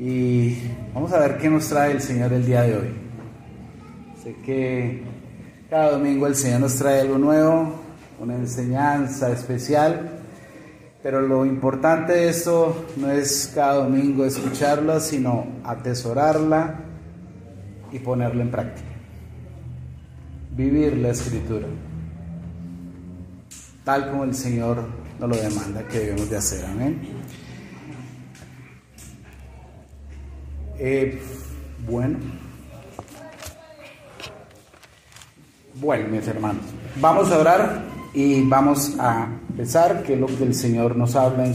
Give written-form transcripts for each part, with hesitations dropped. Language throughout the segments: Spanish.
y vamos a ver qué nos trae el Señor el día de hoy. Sé que cada domingo el Señor nos trae algo nuevo, una enseñanza especial, pero lo importante de esto no es cada domingo escucharla, sino atesorarla y ponerla en práctica. Vivir la Escritura, tal como el Señor nos lo demanda que debemos de hacer. Amén. Bueno, mis hermanos, vamos a orar y vamos a empezar, que es lo que el Señor nos habla en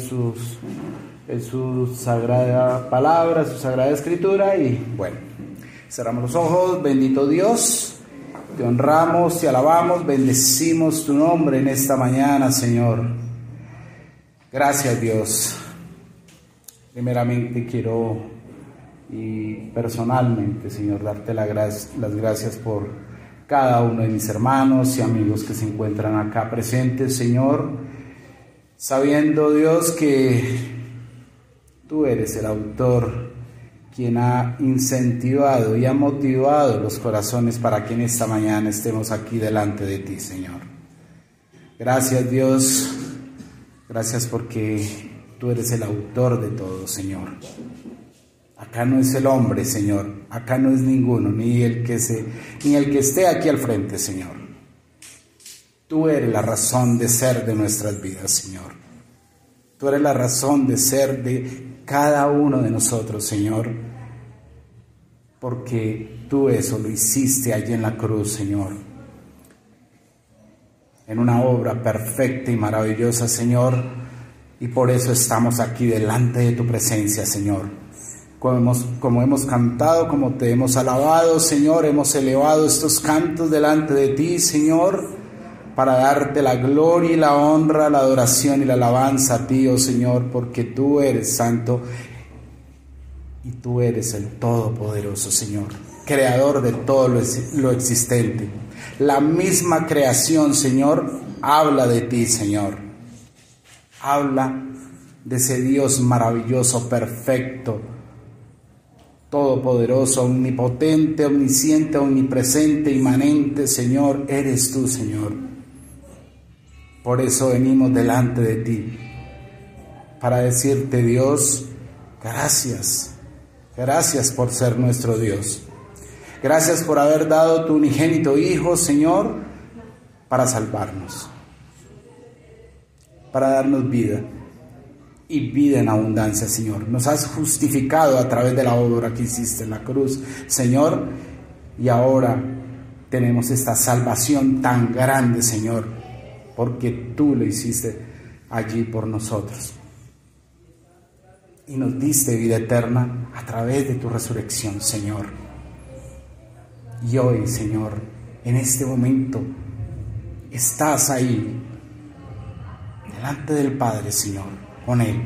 su sagrada palabra, su sagrada Escritura. Y bueno, cerramos los ojos. Bendito Dios, te honramos, te alabamos, bendecimos tu nombre en esta mañana, Señor. Gracias, Dios. Primeramente quiero y personalmente, Señor, darte las gracias por cada uno de mis hermanos y amigos que se encuentran acá presentes, Señor, sabiendo, Dios, que tú eres el autor, quien ha incentivado y ha motivado los corazones para que en esta mañana estemos aquí delante de ti, Señor. Gracias, Dios, gracias porque tú eres el autor de todo, Señor. Acá no es el hombre, Señor, acá no es ninguno, ni el que esté aquí al frente, Señor. Tú eres la razón de ser de nuestras vidas, Señor. Tú eres la razón de ser de cada uno de nosotros, Señor, porque tú eso lo hiciste allí en la cruz, Señor, en una obra perfecta y maravillosa, Señor, y por eso estamos aquí delante de tu presencia, Señor. Como hemos cantado, como te hemos alabado, Señor, hemos elevado estos cantos delante de ti, Señor, para darte la gloria y la honra, la adoración y la alabanza a ti, oh Señor, porque tú eres santo y tú eres el Todopoderoso, Señor, creador de todo lo existente. La misma creación, Señor, habla de ti, Señor. Habla de ese Dios maravilloso, perfecto, todopoderoso, omnipotente, omnisciente, omnipresente, inmanente, Señor, eres tú, Señor. Por eso venimos delante de ti, para decirte, Dios, gracias, gracias por ser nuestro Dios. Gracias por haber dado tu unigénito Hijo, Señor, para salvarnos, para darnos vida. Y vida en abundancia, Señor. Nos has justificado a través de la obra que hiciste en la cruz, Señor, y ahora tenemos esta salvación tan grande, Señor, porque tú lo hiciste allí por nosotros. Y nos diste vida eterna a través de tu resurrección, Señor. Y hoy, Señor, en este momento, estás ahí, delante del Padre, Señor, con Él,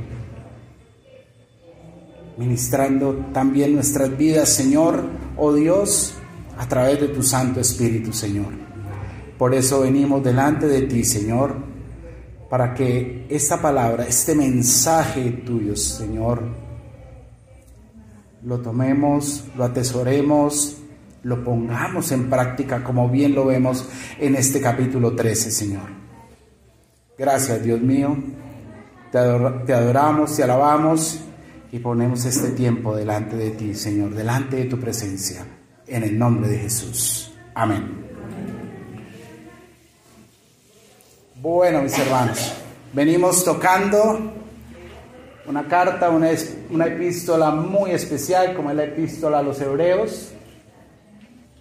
ministrando también nuestras vidas, Señor, oh Dios, a través de tu Santo Espíritu, Señor. Por eso venimos delante de ti, Señor, para que esta palabra, este mensaje tuyo, Señor, lo tomemos, lo atesoremos, lo pongamos en práctica, como bien lo vemos en este capítulo 13, Señor. Gracias, Dios mío. Te adoramos, te alabamos y ponemos este tiempo delante de ti, Señor, delante de tu presencia, en el nombre de Jesús. Amén. Bueno, mis hermanos, venimos tocando una carta, una epístola muy especial, como es la epístola a los Hebreos.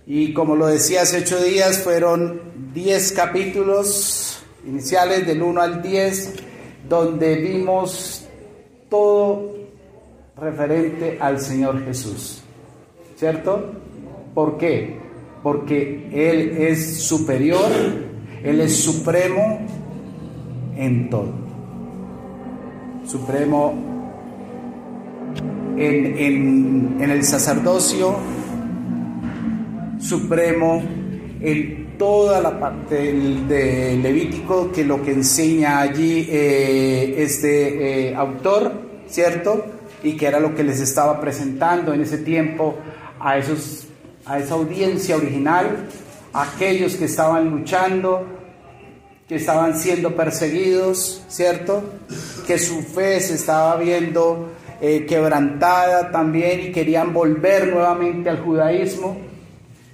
Y como lo decía hace 8 días, fueron 10 capítulos iniciales, del 1 al 10, donde vimos todo referente al Señor Jesús, ¿cierto? ¿Por qué? Porque Él es superior, Él es supremo en todo. Supremo en el sacerdocio, supremo en toda la parte de Levítico, que lo que enseña allí este autor, ¿cierto? y que era lo que les estaba presentando en ese tiempo a esa audiencia original, a aquellos que estaban luchando, que estaban siendo perseguidos, ¿cierto? Que su fe se estaba viendo quebrantada también y querían volver nuevamente al judaísmo.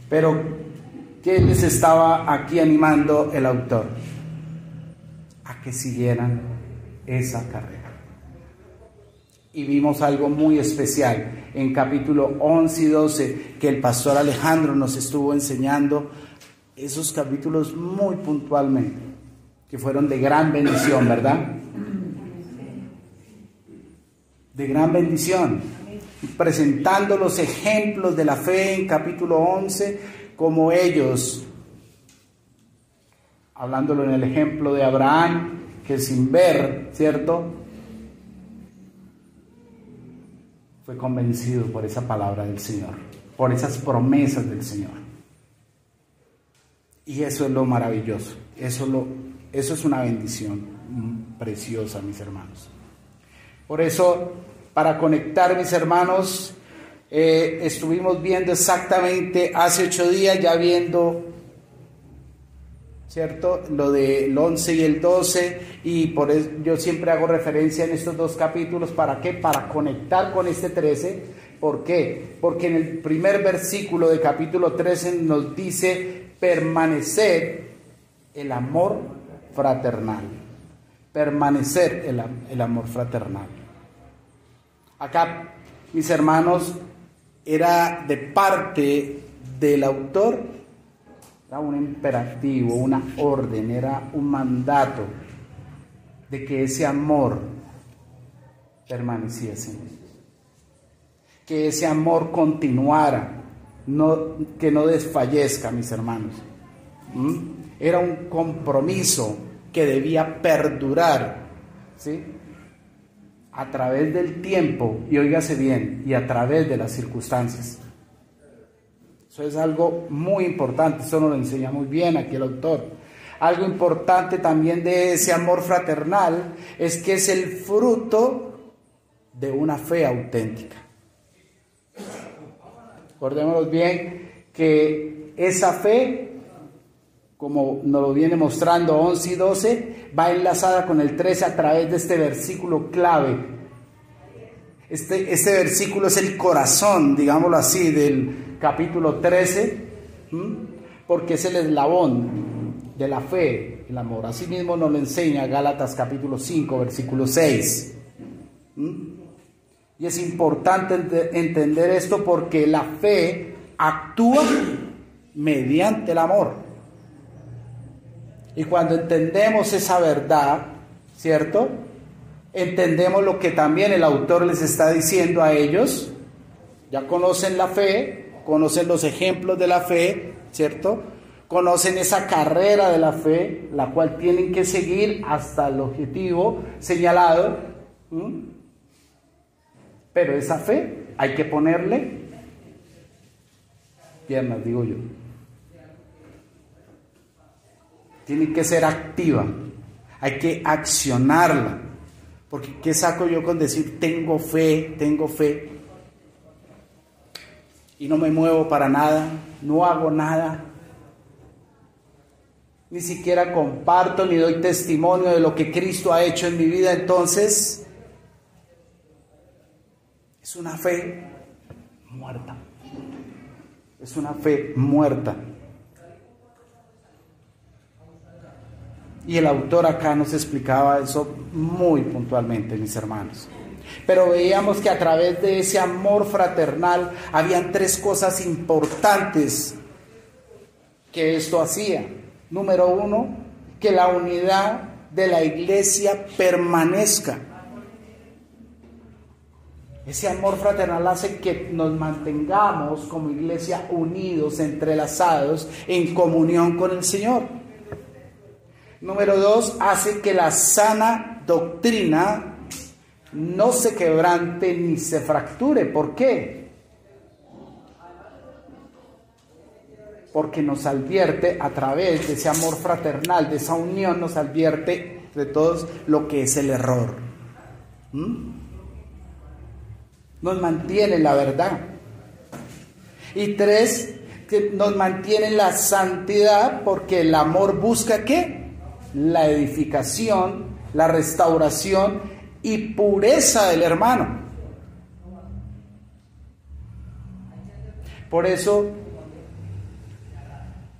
Pero ¿qué les estaba aquí animando el autor? A que siguieran esa carrera. Y vimos algo muy especial en capítulo 11 y 12 que el pastor Alejandro nos estuvo enseñando, esos capítulos muy puntualmente, que fueron de gran bendición, ¿verdad? De gran bendición, presentando los ejemplos de la fe en capítulo 11, como ellos, hablándolo en el ejemplo de Abraham, que sin ver, ¿cierto?, fue convencido por esa palabra del Señor, por esas promesas del Señor. Y eso es lo maravilloso, eso es una bendición preciosa, mis hermanos. Por eso, para conectar, mis hermanos, estuvimos viendo exactamente hace 8 días, ya viendo, ¿cierto?, lo del 11 y el 12, y por eso yo siempre hago referencia en estos 2 capítulos. ¿Para qué? Para conectar con este 13. ¿Por qué? Porque en el primer versículo de capítulo 13 nos dice permanecer el amor fraternal. Permanecer el amor fraternal. Acá, mis hermanos, era de parte del autor, era un imperativo, una orden, era un mandato de que ese amor permaneciese, que ese amor continuara, que no desfallezca, mis hermanos. Era un compromiso que debía perdurar, ¿sí?, a través del tiempo, y óigase bien, y a través de las circunstancias. Eso es algo muy importante, eso nos lo enseña muy bien aquí el autor. Algo importante también de ese amor fraternal es que es el fruto de una fe auténtica. Acordémonos bien que esa fe, como nos lo viene mostrando 11 y 12, va enlazada con el 13 a través de este versículo clave. Este versículo es el corazón, digámoslo así, del capítulo 13, porque es el eslabón de la fe, el amor. Asimismo nos lo enseña Gálatas capítulo 5, versículo 6. Y es importante entender esto porque la fe actúa mediante el amor. Y cuando entendemos esa verdad, ¿cierto?, entendemos lo que también el autor les está diciendo a ellos. Ya conocen la fe, conocen los ejemplos de la fe, ¿cierto?, conocen esa carrera de la fe, la cual tienen que seguir hasta el objetivo señalado. Pero esa fe hay que ponerle piernas, digo yo. Tiene que ser activa, hay que accionarla, porque ¿qué saco yo con decir tengo fe, y no me muevo para nada, no hago nada, ni siquiera comparto ni doy testimonio de lo que Cristo ha hecho en mi vida? Entonces es una fe muerta, es una fe muerta. Y el autor acá nos explicaba eso muy puntualmente, mis hermanos. Pero veíamos que a través de ese amor fraternal habían 3 cosas importantes que esto hacía. Número 1, que la unidad de la iglesia permanezca. Ese amor fraternal hace que nos mantengamos como iglesia unidos, entrelazados, en comunión con el Señor. Número 2, hace que la sana doctrina no se quebrante ni se fracture. ¿Por qué? Porque nos advierte a través de ese amor fraternal, de esa unión, nos advierte de todos lo que es el error. nos mantiene en la verdad. Y 3, que nos mantiene en la santidad, porque el amor busca ¿qué? La edificación, la restauración y pureza del hermano. Por eso,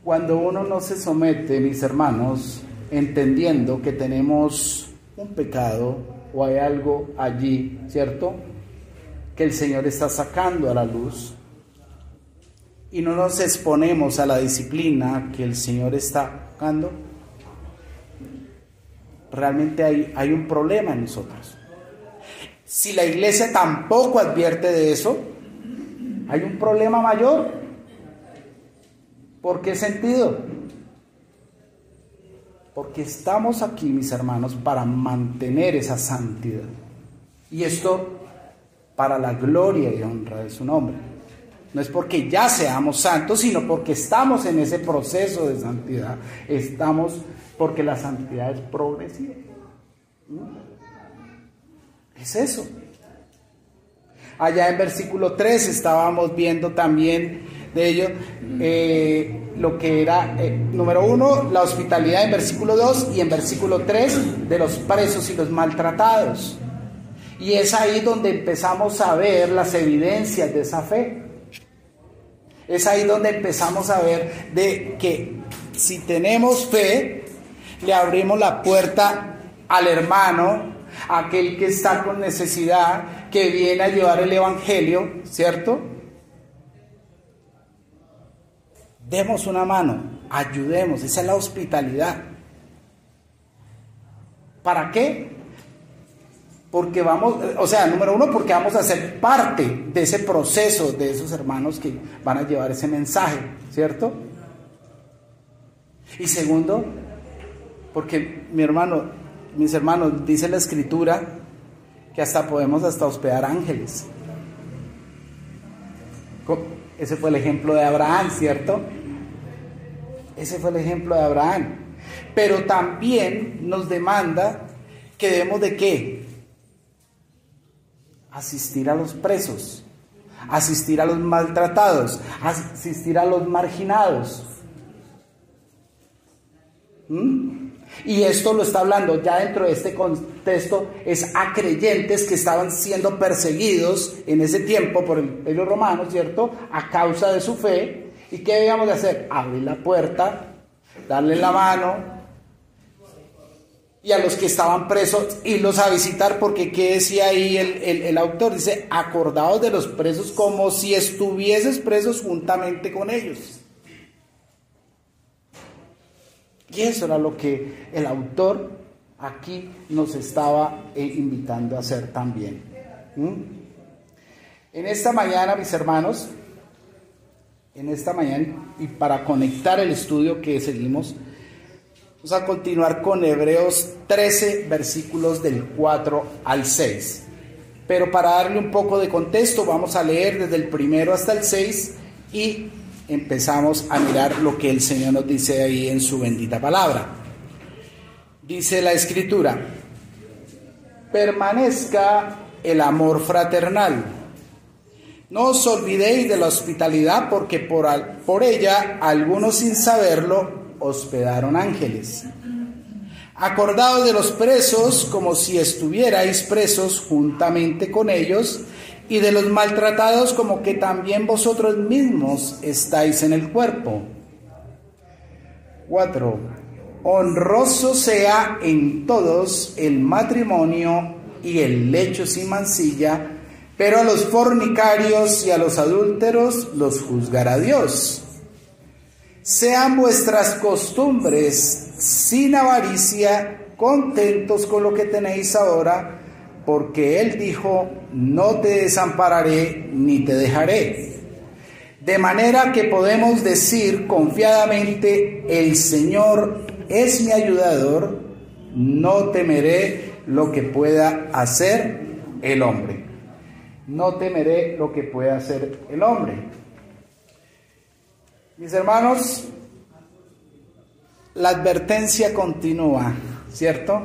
cuando uno no se somete, mis hermanos, entendiendo que tenemos un pecado o hay algo allí, ¿cierto?, que el Señor está sacando a la luz, y no nos exponemos a la disciplina que el Señor está sacando, realmente hay un problema en nosotros. Si la iglesia tampoco advierte de eso, hay un problema mayor. ¿Por qué sentido? Porque estamos aquí, mis hermanos, para mantener esa santidad. Y esto para la gloria y honra de su nombre. No es porque ya seamos santos, sino porque estamos en ese proceso de santidad. Estamos porque la santidad es progresiva. Es eso. Allá en versículo 3 estábamos viendo también de ello lo que era, número 1, la hospitalidad en versículo 2, y en versículo 3 de los presos y los maltratados. Y es ahí donde empezamos a ver las evidencias de esa fe. Es ahí donde empezamos a ver de que si tenemos fe, le abrimos la puerta al hermano, aquel que está con necesidad, que viene a llevar el evangelio, ¿cierto? Demos una mano, ayudemos, esa es la hospitalidad. ¿Para qué? Porque vamos, o sea, número 1, porque vamos a ser parte de ese proceso de esos hermanos que van a llevar ese mensaje, ¿cierto? Y segundo, porque mis hermanos, dice la Escritura que podemos hospedar ángeles. Ese fue el ejemplo de Abraham, ¿cierto? Ese fue el ejemplo de Abraham. Pero también nos demanda que debemos de ¿qué? Asistir a los presos, asistir a los maltratados, asistir a los marginados. Y esto lo está hablando ya dentro de este contexto, es a creyentes que estaban siendo perseguidos en ese tiempo por el Imperio Romano, ¿cierto?, a causa de su fe. ¿Y qué debíamos de hacer? Abrir la puerta, darle la mano, y a los que estaban presos irlos a visitar, porque ¿qué decía ahí el autor? Dice, acordaos de los presos como si estuvieses presos juntamente con ellos. Y eso era lo que el autor aquí nos estaba invitando a hacer también. En esta mañana, mis hermanos, y para conectar el estudio que seguimos, vamos a continuar con Hebreos 13, versículos del 4 al 6. Pero para darle un poco de contexto, vamos a leer desde el 1 hasta el 6 y empezamos a mirar lo que el Señor nos dice ahí en su bendita palabra. Dice la Escritura: permanezca el amor fraternal. No os olvidéis de la hospitalidad, porque por ella algunos sin saberlo hospedaron ángeles. Acordaos de los presos como si estuvierais presos juntamente con ellos, y de los maltratados como que también vosotros mismos estáis en el cuerpo. 4. Honroso sea en todos el matrimonio y el lecho sin mancilla, pero a los fornicarios y a los adúlteros los juzgará Dios. Sean vuestras costumbres sin avaricia, contentos con lo que tenéis ahora, porque Él dijo, no te desampararé ni te dejaré. De manera que podemos decir confiadamente, el Señor es mi ayudador, no temeré lo que pueda hacer el hombre. No temeré lo que pueda hacer el hombre. Mis hermanos, la advertencia continúa, ¿cierto?,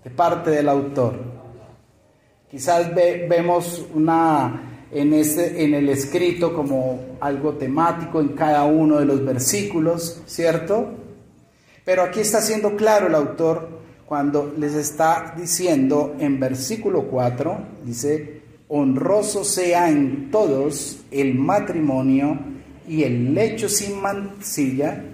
de parte del autor. Quizás vemos en el escrito como algo temático en cada uno de los versículos, ¿cierto? Pero aquí está siendo claro el autor cuando les está diciendo en versículo 4, dice: honroso sea en todos el matrimonio y el lecho sin mancilla,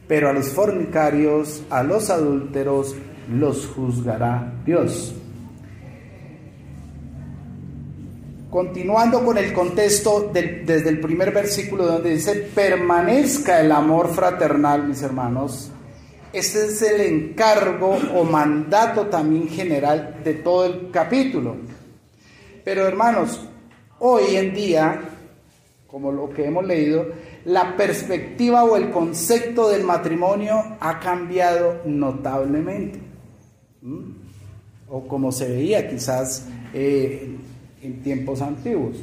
pero a los fornicarios, a los adúlteros, los juzgará Dios. Continuando con el contexto desde el primer versículo donde dice: permanezca el amor fraternal, mis hermanos. Este es el encargo o mandato también general de todo el capítulo. Pero hermanos, hoy en día, como lo que hemos leído, la perspectiva o el concepto del matrimonio ha cambiado notablemente. O como se veía quizás en tiempos antiguos.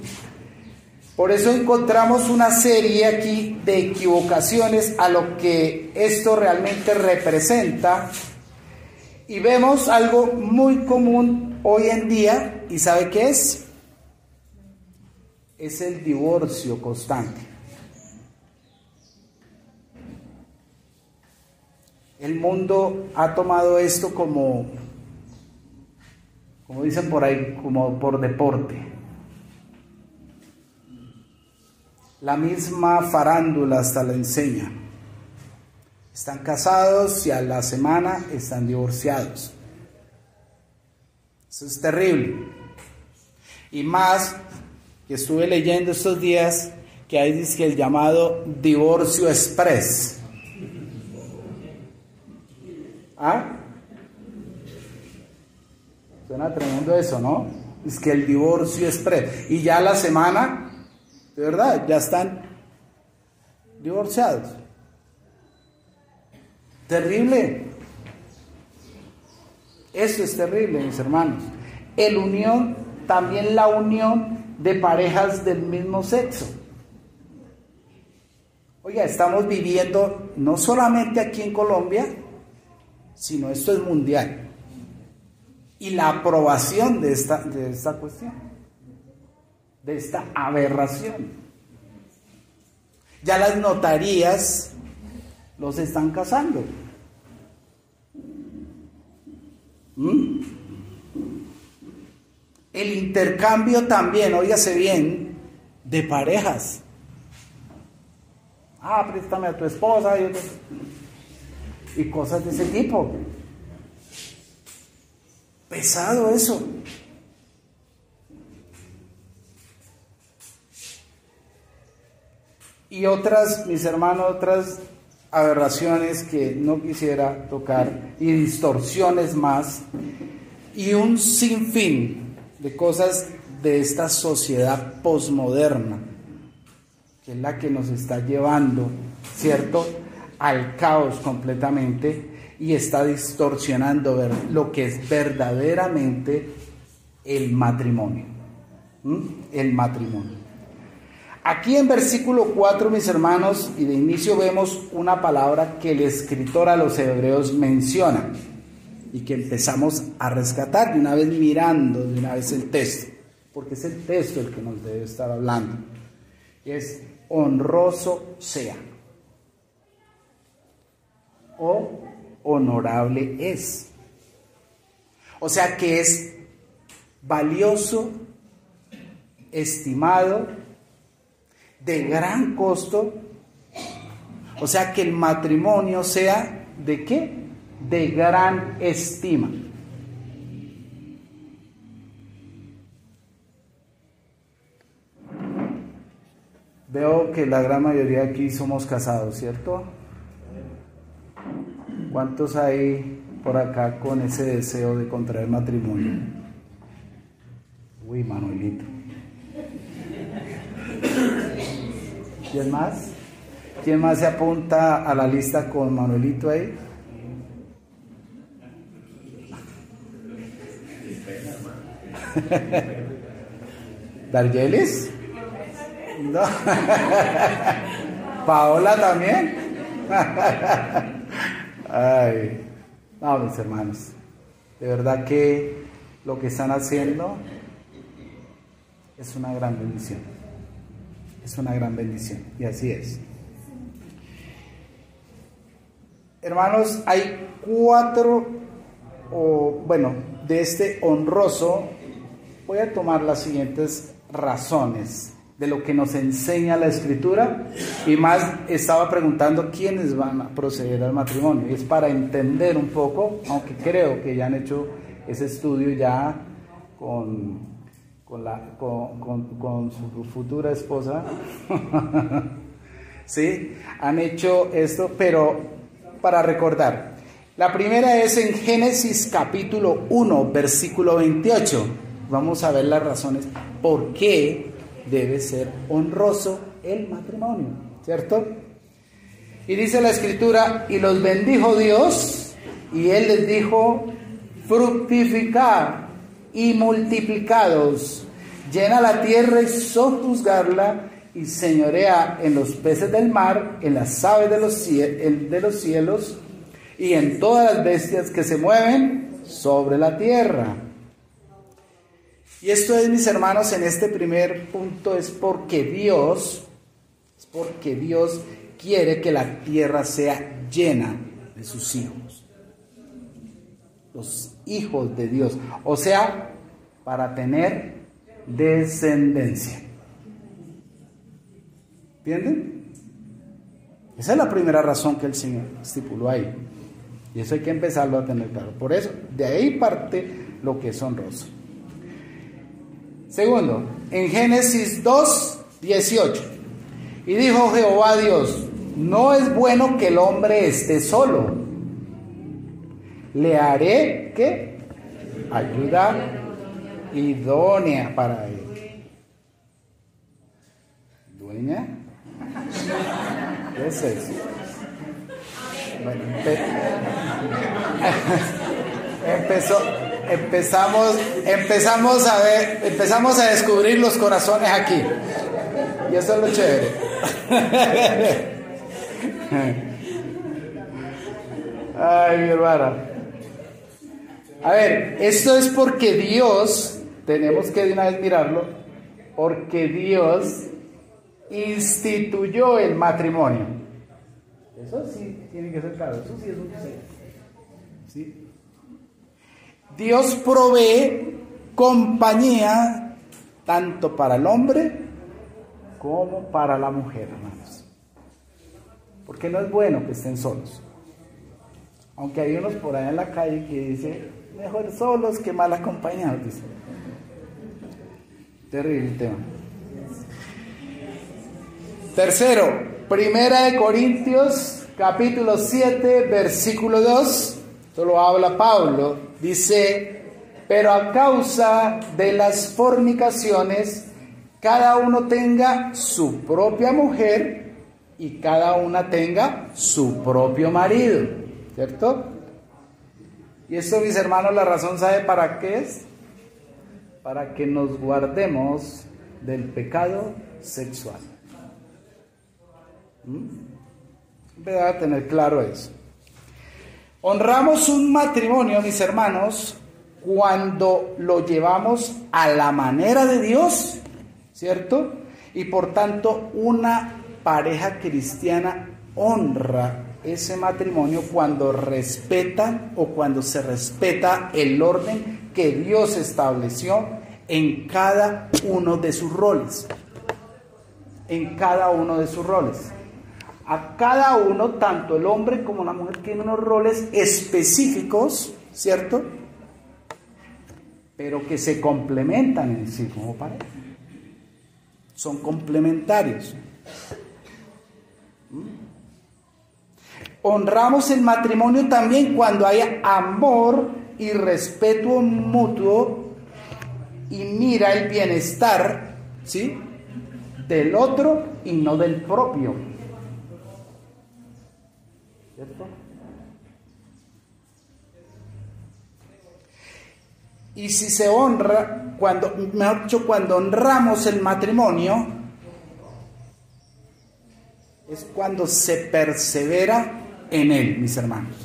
Por eso encontramos una serie aquí de equivocaciones a lo que esto realmente representa, y vemos algo muy común hoy en día. ¿Y sabe qué es? Es el divorcio constante. El mundo ha tomado esto como dicen por ahí, como por deporte. La misma farándula hasta lo enseña. Están casados y a la semana están divorciados. Eso es terrible. Y más que estuve leyendo estos días que hay el llamado divorcio express. ¿Ah? Suena tremendo eso, ¿no? Es que el divorcio express. Y ya a la semana, de verdad, ya están divorciados. Terrible. Eso es terrible, mis hermanos. También la unión de parejas del mismo sexo. Oiga, estamos viviendo no solamente aquí en Colombia, sino esto es mundial. Y la aprobación de esta cuestión, de esta aberración. Ya las notarías los están casando. El intercambio también, óigase bien, de parejas. Préstame a tu esposa y cosas de ese tipo. Pesado eso. Y otras, mis hermanos, otras aberraciones que no quisiera tocar, y distorsiones más, y un sinfín de cosas de esta sociedad posmoderna, que es la que nos está llevando, ¿cierto?, al caos completamente, y está distorsionando lo que es verdaderamente el matrimonio. El matrimonio. Aquí en versículo 4, mis hermanos, y de inicio vemos una palabra que el escritor a los hebreos menciona y que empezamos a rescatar de una vez, mirando de una vez el texto, porque es el texto el que nos debe estar hablando. Y es: honroso sea, o honorable es. O sea que es valioso, estimado, de gran costo. O sea que el matrimonio sea ¿de qué? De gran estima. Veo que la gran mayoría aquí somos casados, ¿cierto? ¿Cuántos hay por acá con ese deseo de contraer matrimonio? Uy, Manuelito. ¿Quién más? ¿Quién más se apunta a la lista con Manuelito ahí? ¿Dargelis? No. ¿Paola también? Ay, no, mis hermanos, de verdad que lo que están haciendo es una gran bendición. Es una gran bendición, y así es. Hermanos, hay 4, de este honroso, voy a tomar las siguientes razones de lo que nos enseña la Escritura, y más estaba preguntando quiénes van a proceder al matrimonio, y es para entender un poco, aunque creo que ya han hecho ese estudio ya con su futura esposa. ¿Sí? Han hecho esto, pero para recordar, la primera es en Génesis capítulo 1, versículo 28. Vamos a ver las razones por qué debe ser honroso el matrimonio, ¿cierto? Y dice la Escritura: y los bendijo Dios, y Él les dijo: fructificad y multiplicados, llena la tierra y sojuzgarla, y señorea en los peces del mar, en las aves de los cielos, y en todas las bestias que se mueven sobre la tierra. Y esto es, mis hermanos, en este primer punto, es porque Dios quiere que la tierra sea llena de sus hijos, los hijos de Dios, o sea, para tener descendencia. ¿Entienden? Esa es la primera razón que el Señor estipuló ahí, y eso hay que empezarlo a tener claro. Por eso, de ahí parte lo que es honroso. Segundo, en Génesis 2, 18. Y dijo Jehová Dios: no es bueno que el hombre esté solo. Le haré, ¿qué? Ayuda idónea para él. ¿Dueña? ¿Qué es eso? Bueno, empezamos a descubrir los corazones aquí, y eso es lo chévere. Ay, mi hermana. A ver, esto es porque Dios, tenemos que de una vez mirarlo, porque Dios instituyó el matrimonio. Eso sí tiene que ser claro, eso sí es un deseo. ¿Sí? Dios provee compañía tanto para el hombre como para la mujer, hermanos. Porque no es bueno que estén solos. Aunque hay unos por ahí en la calle que dicen: mejor solos que mal acompañados. Dice. Terrible el tema. Tercero, Primera de Corintios, capítulo 7, versículo 2. Esto lo habla Pablo. Dice: pero a causa de las fornicaciones, cada uno tenga su propia mujer y cada una tenga su propio marido. ¿Cierto? Y esto, mis hermanos, la razón, ¿sabe para qué es? Para que nos guardemos del pecado sexual. Voy a tener claro eso. Honramos un matrimonio, mis hermanos, cuando lo llevamos a la manera de Dios, ¿cierto? Y por tanto, una pareja cristiana honra ese matrimonio cuando respeta o cuando se respeta el orden que Dios estableció en cada uno de sus roles. En cada uno de sus roles. A cada uno, tanto el hombre como la mujer, tienen unos roles específicos, ¿cierto? Pero que se complementan en sí como pareja. Son complementarios. Honramos el matrimonio también cuando haya amor y respeto mutuo y mira el bienestar, ¿sí?, del otro y no del propio. ¿Cierto? Y si se honra, mejor dicho, cuando honramos el matrimonio, es cuando se persevera en él, mis hermanos.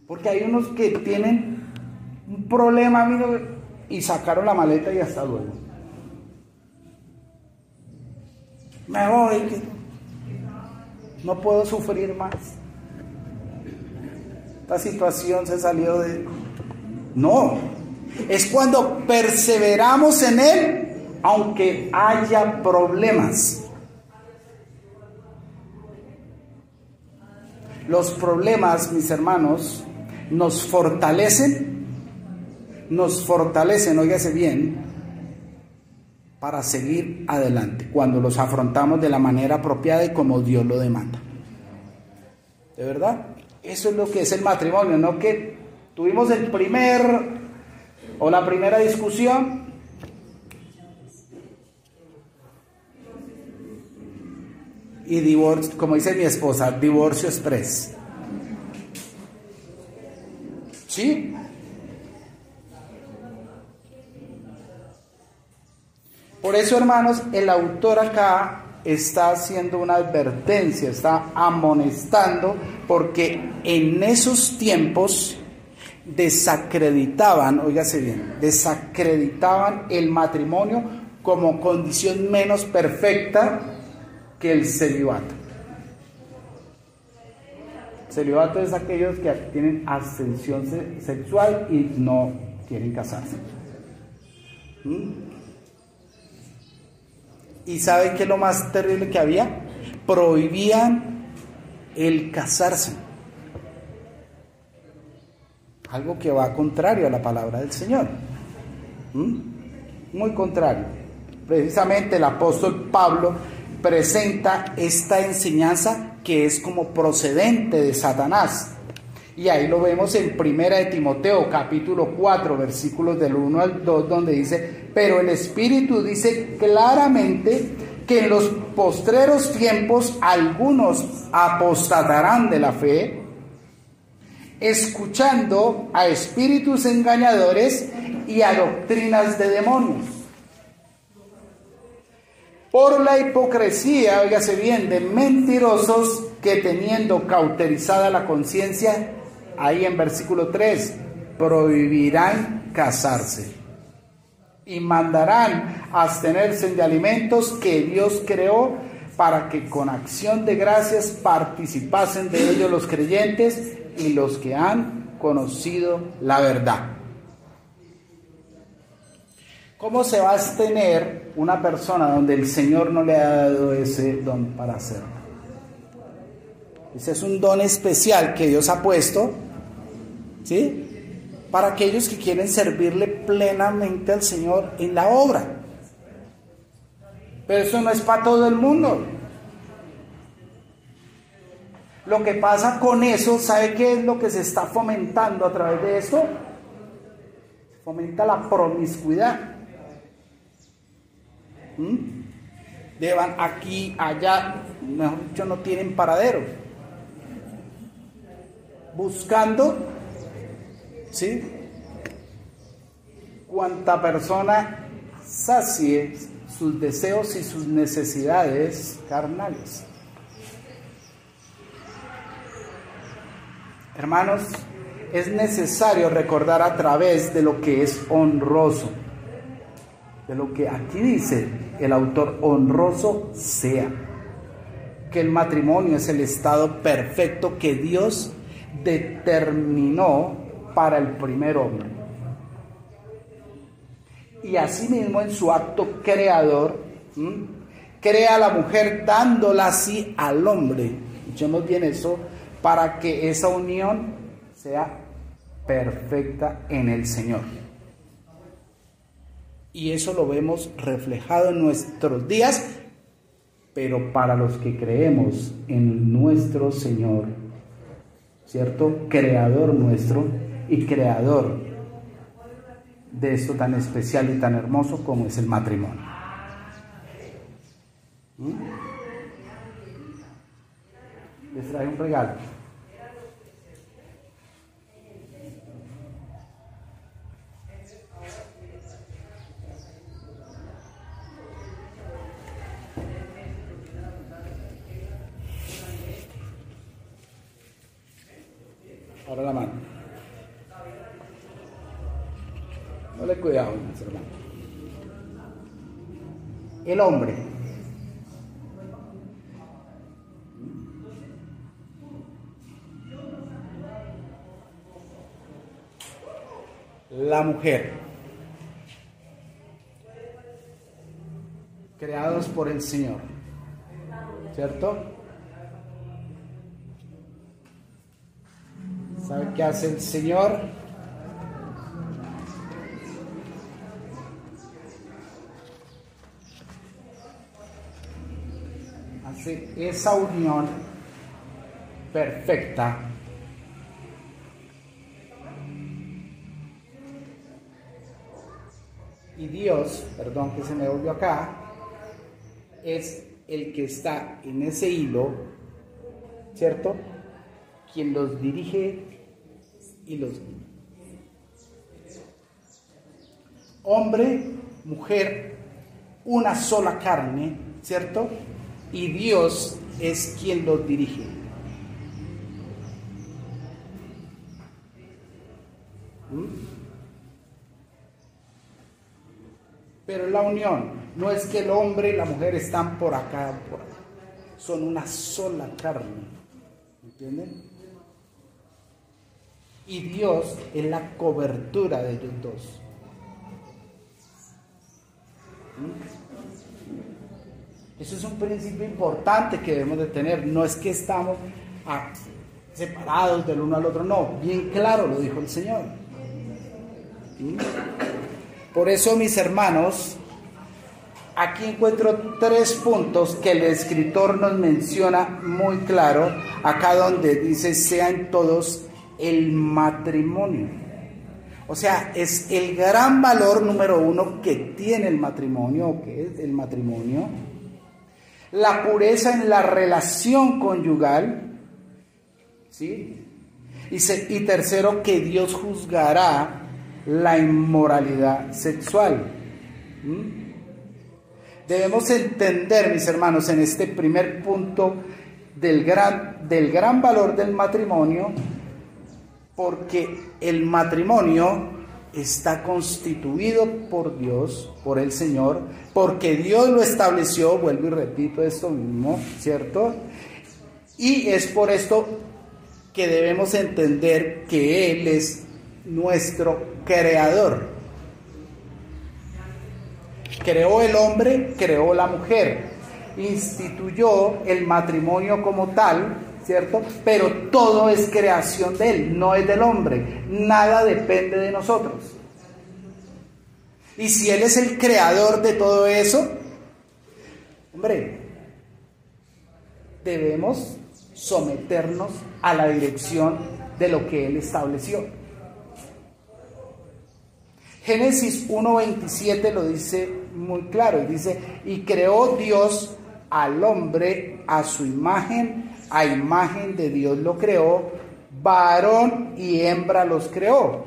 Porque hay unos que tienen un problema, amigo, y sacaron la maleta y hasta luego. Me voy, no puedo sufrir más. Esta situación se salió de... No, es cuando perseveramos en Él, aunque haya problemas. Los problemas, mis hermanos, nos fortalecen, óigase bien, para seguir adelante, cuando los afrontamos de la manera apropiada y como Dios lo demanda. ¿De verdad? Eso es lo que es el matrimonio, ¿no? Que tuvimos la primera discusión, y divorcio, como dice mi esposa, divorcio express. ¿Sí? Por eso, hermanos, el autor acá está haciendo una advertencia, está amonestando, porque en esos tiempos desacreditaban, óigase bien, desacreditaban el matrimonio como condición menos perfecta que el celibato. Celibato es aquellos que tienen abstención sexual y no quieren casarse. ¿Y saben qué es lo más terrible que había? Prohibían el casarse. Algo que va contrario a la palabra del Señor. Muy contrario. Precisamente el apóstol Pablo presenta esta enseñanza que es como procedente de Satanás. Y ahí lo vemos en 1 de Timoteo, capítulo 4, versículos del 1 al 2, donde dice: pero el Espíritu dice claramente que en los postreros tiempos algunos apostatarán de la fe, escuchando a espíritus engañadores y a doctrinas de demonios. Por la hipocresía, óigase bien, de mentirosos que teniendo cauterizada la conciencia, ahí en versículo 3, prohibirán casarse y mandarán abstenerse de alimentos que Dios creó para que con acción de gracias participasen de ellos los creyentes y los que han conocido la verdad. ¿Cómo se va a abstener una persona donde el Señor no le ha dado ese don para hacerlo? Ese es un don especial que Dios ha puesto, ¿sí?, para aquellos que quieren servirle plenamente al Señor en la obra. Pero eso no es para todo el mundo. Lo que pasa con eso, ¿sabe qué es lo que se está fomentando a través de esto? Se fomenta la promiscuidad. Llevan aquí, allá, mejor dicho, no tienen paradero. Buscando, ¿sí?, cuanta persona sacie sus deseos y sus necesidades carnales. Hermanos, es necesario recordar a través de lo que es honroso, de lo que aquí dice el autor: honroso sea, que el matrimonio es el estado perfecto que Dios determinó para el primer hombre. Y asimismo, en su acto creador, crea a la mujer dándola así al hombre. Escuchemos bien eso, para que esa unión sea perfecta en el Señor. Y eso lo vemos reflejado en nuestros días, pero para los que creemos en nuestro Señor, ¿cierto?, creador nuestro y creador de esto tan especial y tan hermoso como es el matrimonio. Les traje un regalo. Ahora la mano. Dale cuidado, mis hermanos. El hombre. La mujer. Creados por el Señor. ¿Cierto? ¿Sabe qué hace el Señor? Hace esa unión perfecta y Dios, perdón que se me volvió acá, es el que está en ese hilo, ¿cierto? Quien los dirige y los guía. Hombre, mujer, una sola carne, ¿cierto? Y Dios es quien los dirige. Pero la unión no es que el hombre y la mujer están por acá, por allá. Son una sola carne. ¿Entienden? Y Dios es la cobertura de ellos dos. Eso es un principio importante que debemos de tener. No es que estamos separados del uno al otro, no. Bien claro lo dijo el Señor. ¿Sí? Por eso, mis hermanos, aquí encuentro 3 puntos que el escritor nos menciona muy claro, acá donde dice sean todos el matrimonio. O sea, es el gran valor número 1 que tiene el matrimonio, que es el matrimonio, la pureza en la relación conyugal, ¿sí? Y tercero, que Dios juzgará la inmoralidad sexual. Debemos entender, mis hermanos, en este primer punto del gran valor del matrimonio, porque el matrimonio está constituido por Dios, por el Señor, porque Dios lo estableció, vuelvo y repito esto mismo, ¿cierto? Y es por esto que debemos entender que Él es nuestro creador. Creó el hombre, creó la mujer, instituyó el matrimonio como tal, ¿cierto? Pero todo es creación de Él, no es del hombre, nada depende de nosotros. Y si Él es el creador de todo eso, hombre, debemos someternos a la dirección de lo que Él estableció. Génesis 1:27 lo dice muy claro, y dice, y creó Dios al hombre a su imagen, a imagen de Dios lo creó, varón y hembra los creó.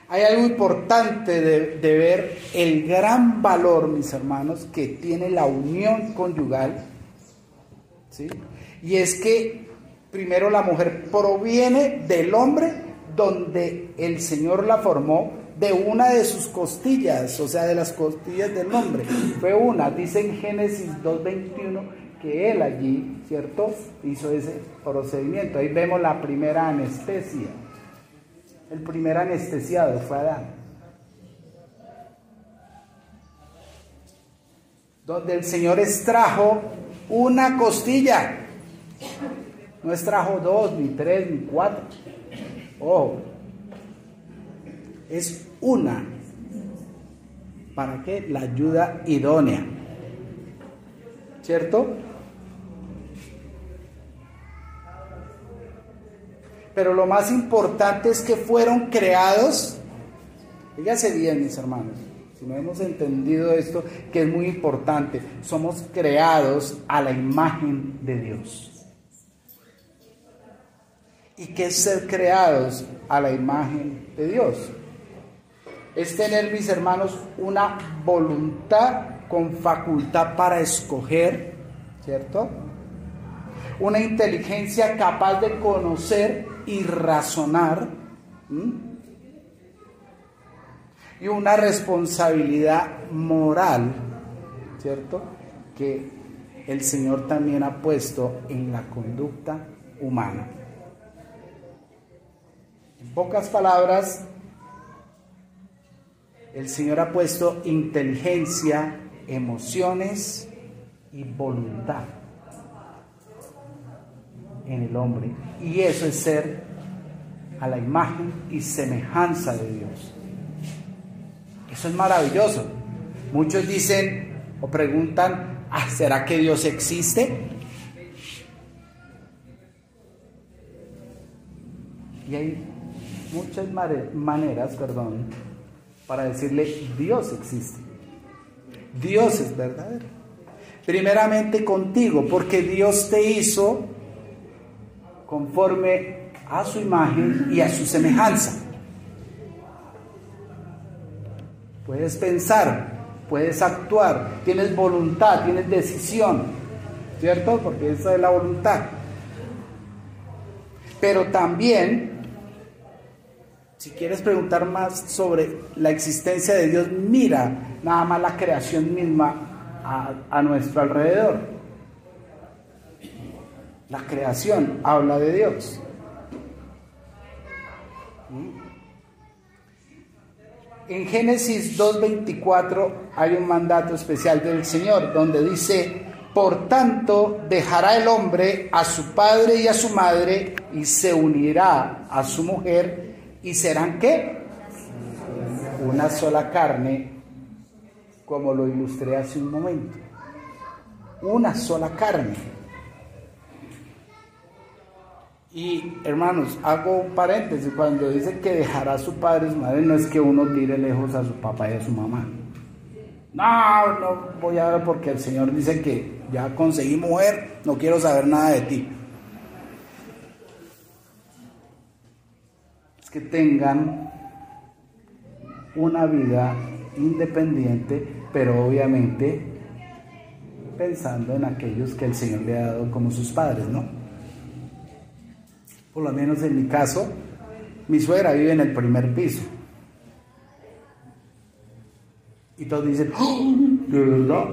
Hay algo importante de ver el gran valor, mis hermanos, que tiene la unión conyugal, ¿sí? Y es que primero la mujer proviene del hombre, donde el Señor la formó de una de sus costillas, o sea, de las costillas del hombre. Fue una, dice en Génesis 2:21, que Él allí, ¿cierto?, hizo ese procedimiento. Ahí vemos la primera anestesia. El primer anestesiado fue Adán. Donde el Señor extrajo una costilla. No extrajo 2, ni 3, ni 4. Ojo. Es una. ¿Para qué? La ayuda idónea. ¿Cierto? Pero lo más importante es que fueron creados. Fíjense bien, mis hermanos. Si no hemos entendido esto, que es muy importante. Somos creados a la imagen de Dios. ¿Y qué es ser creados a la imagen de Dios? Es tener, mis hermanos, una voluntad con facultad para escoger, ¿cierto? Una inteligencia capaz de conocer y razonar, y una responsabilidad moral, ¿cierto?, que el Señor también ha puesto en la conducta humana. En pocas palabras, el Señor ha puesto inteligencia, emociones y voluntad en el hombre, y eso es ser a la imagen y semejanza de Dios. Eso es maravilloso. Muchos dicen o preguntan, ¿será que Dios existe? Y hay muchas maneras, para decirle Dios existe. Dios es verdadero. Primeramente contigo, porque Dios te hizo conforme a su imagen y a su semejanza. Puedes pensar, puedes actuar, tienes voluntad, tienes decisión, ¿cierto? Porque esa es la voluntad. Pero también, si quieres preguntar más sobre la existencia de Dios, mira nada más la creación misma a nuestro alrededor. La creación habla de Dios. En Génesis 2:24 hay un mandato especial del Señor donde dice: por tanto dejará el hombre a su padre y a su madre y se unirá a su mujer y serán ¿qué? Una sola carne, como lo ilustré hace un momento. Una sola carne. Y hermanos, hago un paréntesis, cuando dice que dejará a su padre y su madre, no es que uno tire lejos a su papá y a su mamá. No voy a ver porque el Señor dice que ya conseguí mujer, no quiero saber nada de ti. Es que tengan una vida independiente, pero obviamente pensando en aquellos que el Señor le ha dado como sus padres, ¿no? Por lo menos en mi caso, mi suegra vive en el primer piso. Y todos dicen, ¡oh! ¿De verdad?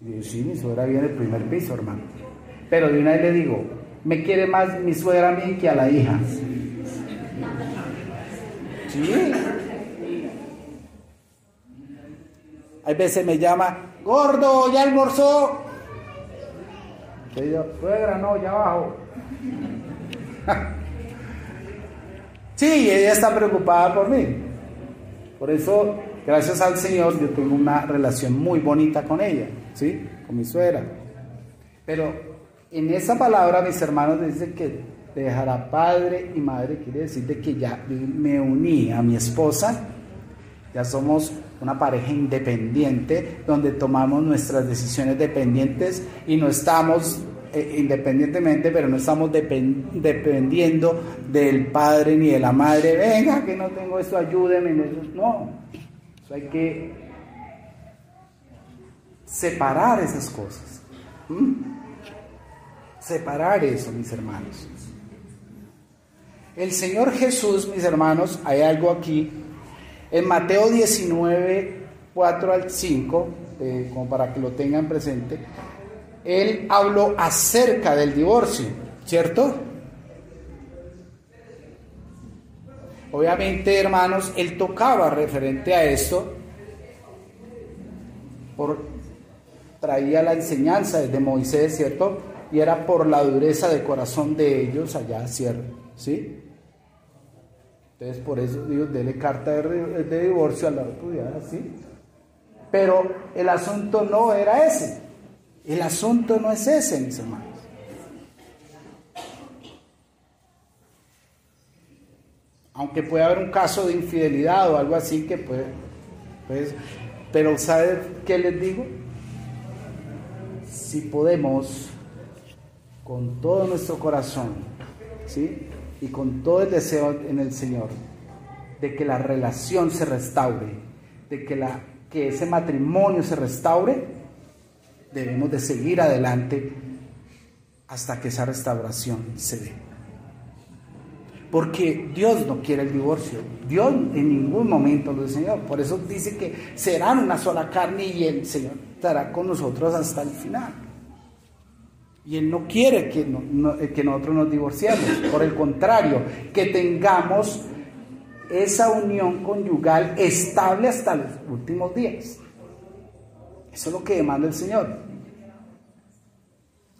Y yo, sí, mi suegra vive en el primer piso, hermano. Pero de una vez le digo, me quiere más mi suegra a mí que a la hija. Sí. Hay veces me llama, gordo, ¿ya almorzó? Y yo, suegra, no, ya abajo. Sí, ella está preocupada por mí. Por eso, gracias al Señor, yo tengo una relación muy bonita con ella, ¿sí? Con mi suegra. Pero en esa palabra, mis hermanos dicen que dejará padre y madre, quiere decir de que ya me uní a mi esposa, ya somos una pareja independiente, donde tomamos nuestras decisiones dependientes y no estamos independientemente, pero no estamos dependiendo del padre ni de la madre. Venga, que no tengo esto, ayúdeme en eso. No, eso hay que separar esas cosas. Separar eso, mis hermanos. El Señor Jesús, mis hermanos, hay algo aquí. En Mateo 19, 4 al 5, como para que lo tengan presente, Él habló acerca del divorcio, ¿cierto? Obviamente, hermanos, Él tocaba referente a esto, traía la enseñanza desde Moisés, ¿cierto? Y era por la dureza de corazón de ellos allá, ¿cierto? ¿Sí? Entonces, por eso Dios dele carta de divorcio a la repudiada, ¿sí? Pero el asunto no era ese. El asunto no es ese, mis hermanos. Aunque puede haber un caso de infidelidad o algo así que puede, pues, pero ¿sabe qué les digo? Si podemos, con todo nuestro corazón, ¿sí?, y con todo el deseo en el Señor, de que la relación se restaure, de que ese matrimonio se restaure, debemos de seguir adelante hasta que esa restauración se dé. Porque Dios no quiere el divorcio. Dios en ningún momento lo dice. Por eso dice que serán una sola carne y el Señor estará con nosotros hasta el final. Y Él no quiere que nosotros nos divorciemos. Por el contrario, que tengamos esa unión conyugal estable hasta los últimos días. Eso es lo que demanda el Señor.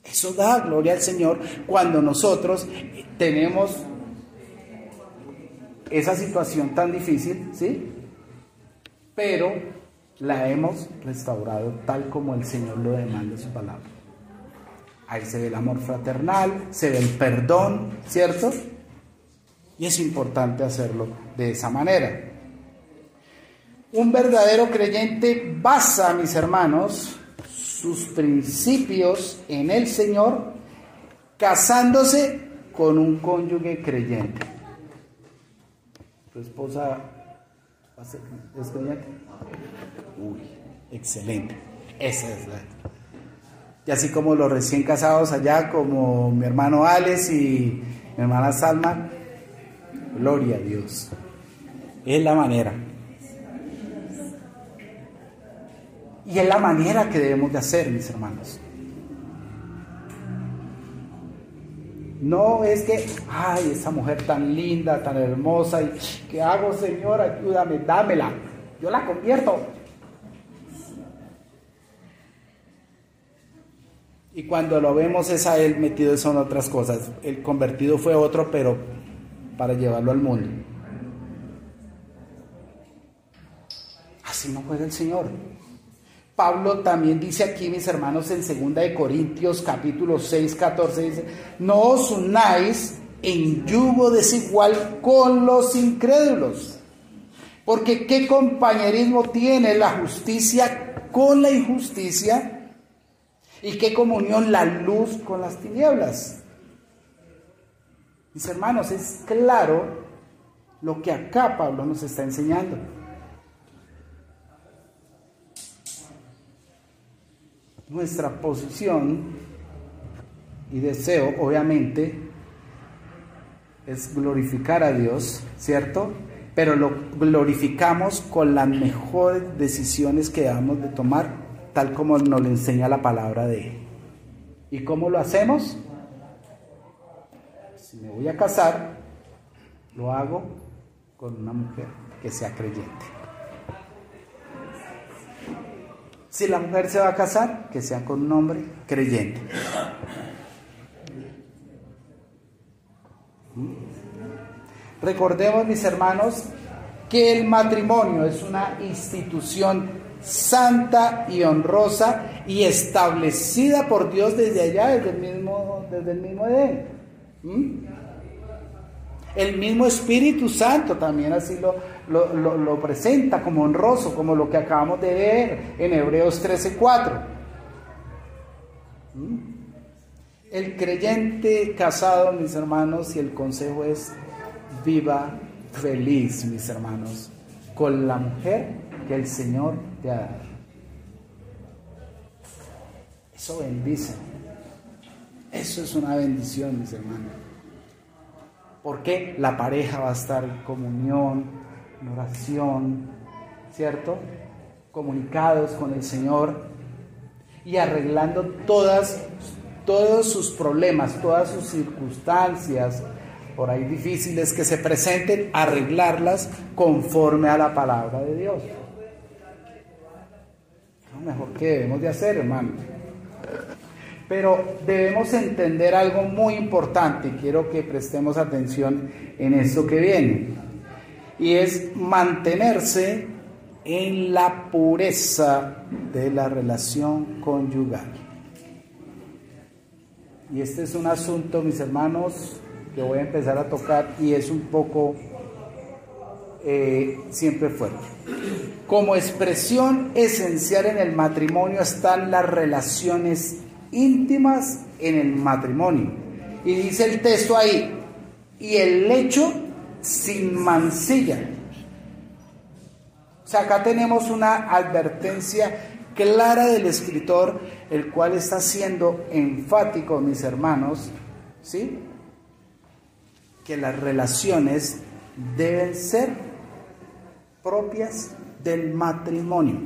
Eso da gloria al Señor cuando nosotros tenemos esa situación tan difícil, ¿sí? Pero la hemos restaurado tal como el Señor lo demanda en su palabra. Ahí se ve el amor fraternal, se ve el perdón, ¿cierto? Y es importante hacerlo de esa manera. Un verdadero creyente basa, mis hermanos, sus principios en el Señor, casándose con un cónyuge creyente. ¿Tu esposa es creyente? Uy, excelente. Esa es la... Y así como los recién casados allá, como mi hermano Alex y mi hermana Salma, gloria a Dios. Es la manera. Y es la manera que debemos de hacer, mis hermanos. No es que, ay, esa mujer tan linda, tan hermosa, y ¿qué hago, Señor? Ayúdame, dámela. Yo la convierto. Y cuando lo vemos es a él metido en otras cosas. El convertido fue otro, pero para llevarlo al mundo. Así no juega el Señor. Pablo también dice aquí, mis hermanos, en 2 Corintios capítulo 6, 14, dice: no os unáis en yugo desigual con los incrédulos, porque ¿qué compañerismo tiene la justicia con la injusticia? ¿Y qué comunión la luz con las tinieblas? Mis hermanos, es claro lo que acá Pablo nos está enseñando. Nuestra posición y deseo, obviamente, es glorificar a Dios, ¿cierto? Pero lo glorificamos con las mejores decisiones que debamos de tomar, tal como nos lo enseña la palabra de Él. ¿Y cómo lo hacemos? Si me voy a casar, lo hago con una mujer que sea creyente. Si la mujer se va a casar, que sea con un hombre creyente. Recordemos, mis hermanos, que el matrimonio es una institución santa y honrosa y establecida por Dios desde allá, desde el mismo Edén. El mismo Espíritu Santo también así lo presenta como honroso, como lo que acabamos de ver en Hebreos 13:4. El creyente casado, mis hermanos, y el consejo es: viva feliz, mis hermanos, con la mujer que el Señor te ha dado. Eso bendice. Eso es una bendición, mis hermanos. Porque la pareja va a estar en comunión, en oración, ¿cierto? Comunicados con el Señor y arreglando todos sus problemas, todas sus circunstancias por ahí difíciles que se presenten, arreglarlas conforme a la palabra de Dios. Es lo mejor que debemos de hacer, hermano. Pero debemos entender algo muy importante, quiero que prestemos atención en esto que viene, y es mantenerse en la pureza de la relación conyugal. Y este es un asunto, mis hermanos, que voy a empezar a tocar y es un poco siempre fuerte. Como expresión esencial en el matrimonio están las relaciones íntimas en el matrimonio. Y dice el texto ahí: y el lecho sin mancilla. O sea, acá tenemos una advertencia clara del escritor el cual está siendo enfático, mis hermanos, ¿sí?, que las relaciones deben ser propias del matrimonio.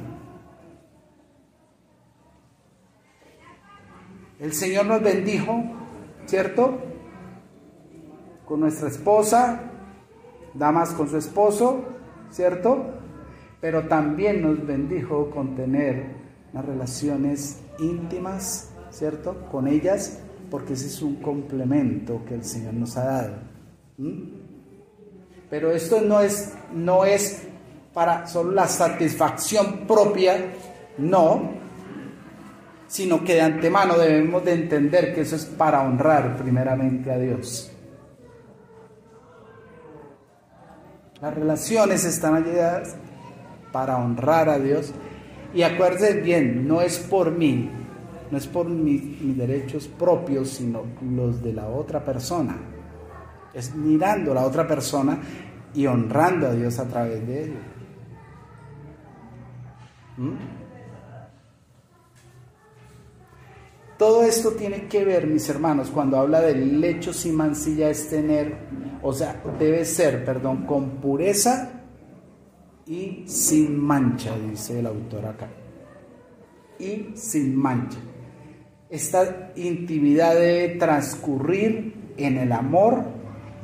El Señor nos bendijo, ¿cierto?, con nuestra esposa, damas con su esposo, ¿cierto?, pero también nos bendijo con tener unas relaciones íntimas, ¿cierto?, con ellas, porque ese es un complemento que el Señor nos ha dado. Pero esto no es para solo la satisfacción propia, no, sino que de antemano debemos de entender que eso es para honrar primeramente a Dios. Las relaciones están ayudadas para honrar a Dios. Y acuérdense bien, no es por mí, no es por mis derechos propios, sino los de la otra persona. Es mirando a la otra persona y honrando a Dios a través de ello. Todo esto tiene que ver, mis hermanos, cuando habla del lecho sin mancilla, es tener, debe ser, con pureza y sin mancha, dice el autor acá. Y sin mancha. Esta intimidad debe transcurrir en el amor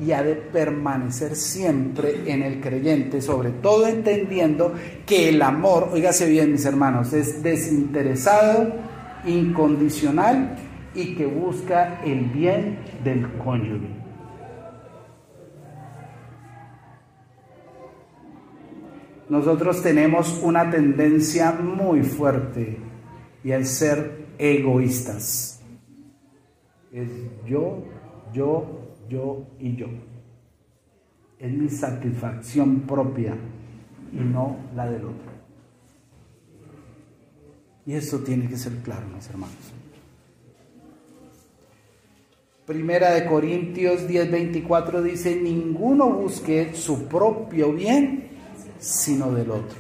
y ha de permanecer siempre en el creyente, sobre todo entendiendo que el amor, óigase bien, mis hermanos, es desinteresado, incondicional y que busca el bien del cónyuge. Nosotros tenemos una tendencia muy fuerte y al ser egoístas. Es yo y yo. Es mi satisfacción propia y no la del otro. Y eso tiene que ser claro, mis hermanos. Primera de Corintios 10:24 dice: ninguno busque su propio bien, sino del otro.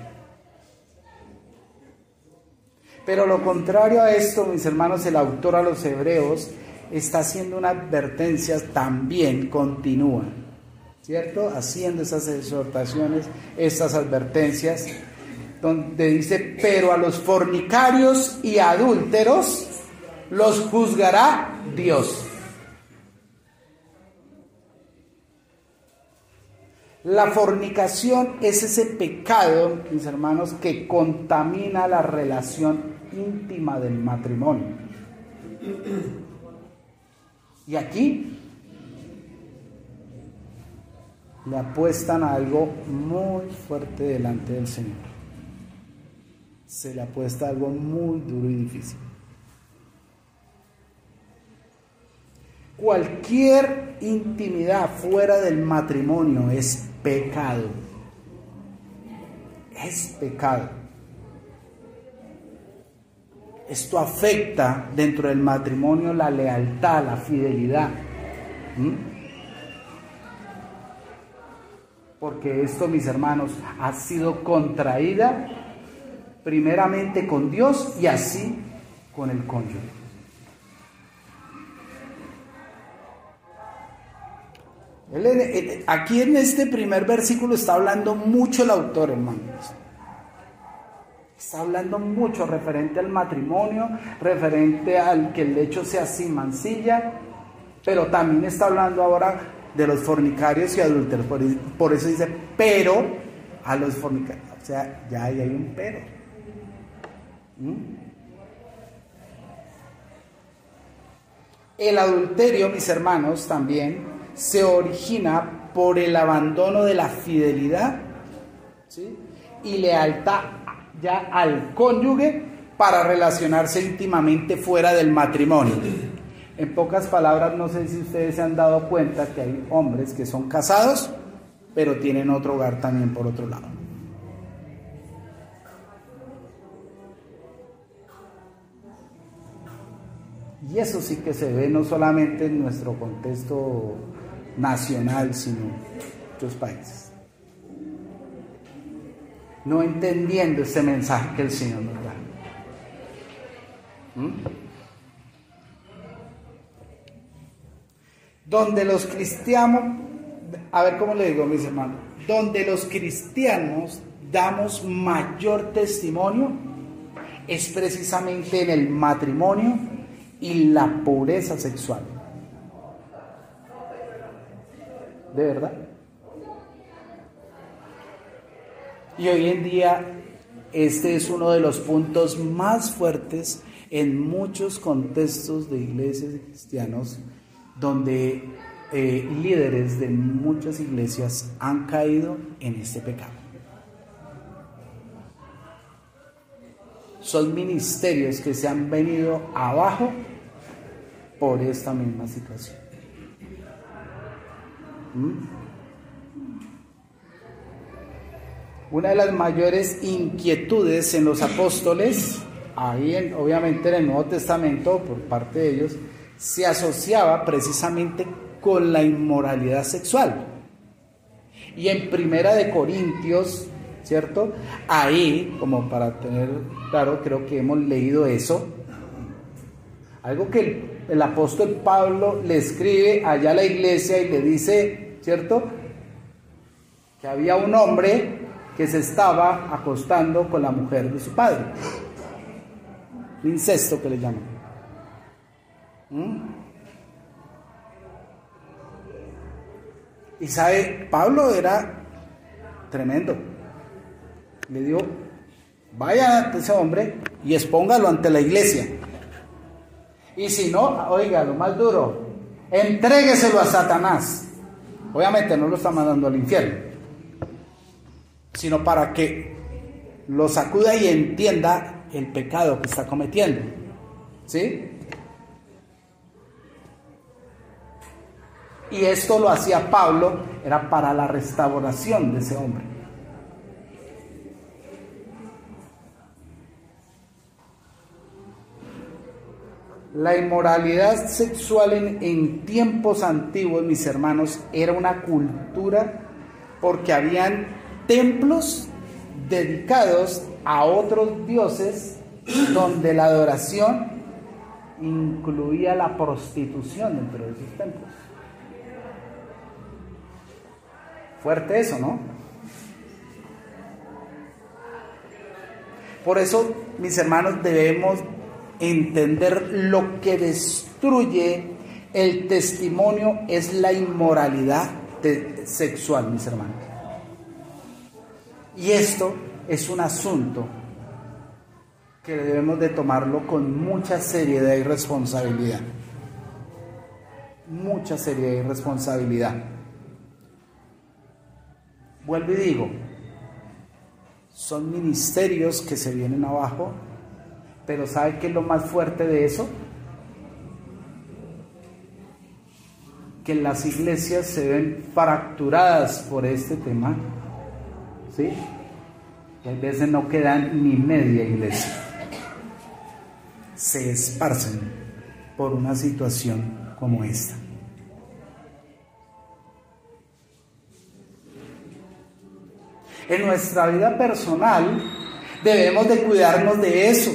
Pero lo contrario a esto, mis hermanos, el autor a los Hebreos está haciendo una advertencia, también continúa, ¿cierto?, haciendo esas exhortaciones, estas advertencias, donde dice: pero a los fornicarios y adúlteros los juzgará Dios. La fornicación es ese pecado, mis hermanos, que contamina la relación íntima del matrimonio. Y aquí le apuestan a algo muy fuerte delante del Señor. Se le apuesta algo muy duro y difícil. Cualquier intimidad fuera del matrimonio es pecado. Es pecado. Esto afecta dentro del matrimonio la lealtad, la fidelidad. Porque esto, mis hermanos, ha sido contraída primeramente con Dios y así con el cónyuge. Aquí en este primer versículo está hablando mucho el autor, hermanos. Está hablando mucho referente al matrimonio, referente al que el lecho sea sin mancilla, pero también está hablando ahora de los fornicarios y adúlteros. Por eso dice: pero a los fornicarios. O sea, ya ahí hay un pero. El adulterio, mis hermanos, también se origina por el abandono de la fidelidad, ¿sí?, y lealtad ya al cónyuge para relacionarse íntimamente fuera del matrimonio. En pocas palabras, no sé si ustedes se han dado cuenta que hay hombres que son casados, pero tienen otro hogar también por otro lado. Y eso sí que se ve no solamente en nuestro contexto nacional, sino en muchos países. No entendiendo este mensaje que el Señor nos da. Donde los cristianos, a ver cómo le digo, mis hermanos, donde los cristianos damos mayor testimonio es precisamente en el matrimonio y la pureza sexual. ¿De verdad? Y hoy en día este es uno de los puntos más fuertes en muchos contextos de iglesias y cristianos, donde líderes de muchas iglesias han caído en este pecado. Son ministerios que se han venido abajo por esta misma situación. Una de las mayores inquietudes en los apóstoles, obviamente en el Nuevo Testamento, por parte de ellos, se asociaba precisamente con la inmoralidad sexual. Y en Primera de Corintios, ¿cierto? Ahí, como para tener claro, creo que hemos leído eso, algo que el apóstol Pablo le escribe allá a la iglesia y le dice, ¿cierto?, que había un hombre que se estaba acostando con la mujer de su padre, incesto que le llaman. Y sabe, Pablo era tremendo. Le dijo, vaya ante ese hombre y expóngalo ante la iglesia. Y si no, oiga, lo más duro, entrégueselo a Satanás. Obviamente no lo está mandando al infierno, sino para que lo sacuda y entienda el pecado que está cometiendo. ¿Sí? Y esto lo hacía Pablo, era para la restauración de ese hombre. La inmoralidad sexual en tiempos antiguos, mis hermanos, era una cultura porque habían templos dedicados a otros dioses donde la adoración incluía la prostitución dentro de esos templos. Fuerte eso, ¿no? Por eso, mis hermanos, debemos entender lo que destruye el testimonio es la inmoralidad sexual, mis hermanos. Y esto es un asunto que debemos de tomarlo con mucha seriedad y responsabilidad. Mucha seriedad y responsabilidad. Vuelvo y digo, son ministerios que se vienen abajo, pero ¿sabe qué es lo más fuerte de eso? Que las iglesias se ven fracturadas por este tema, ¿sí? Y a veces no quedan ni media iglesia. Se esparcen por una situación como esta. En nuestra vida personal debemos de cuidarnos de eso.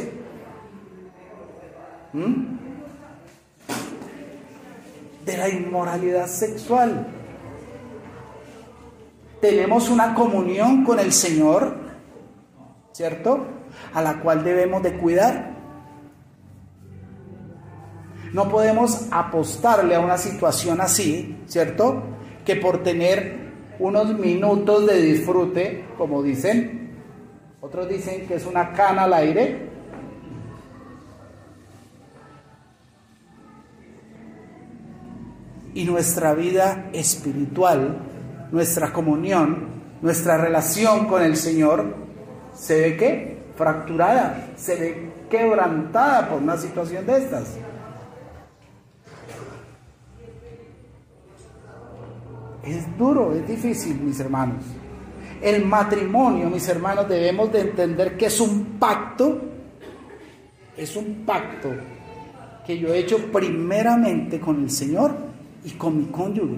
De la inmoralidad sexual. Tenemos una comunión con el Señor, ¿cierto?, a la cual debemos de cuidar. No podemos apostarle a una situación así, ¿cierto?, que por tener unos minutos de disfrute, como dicen, otros dicen que es una cana al aire, y nuestra vida espiritual, nuestra comunión, nuestra relación con el Señor se ve ¿qué? Fracturada, se ve quebrantada por una situación de estas. Es duro, es difícil, mis hermanos. El matrimonio, mis hermanos, debemos de entender que es un pacto que yo he hecho primeramente con el Señor y con mi cónyuge.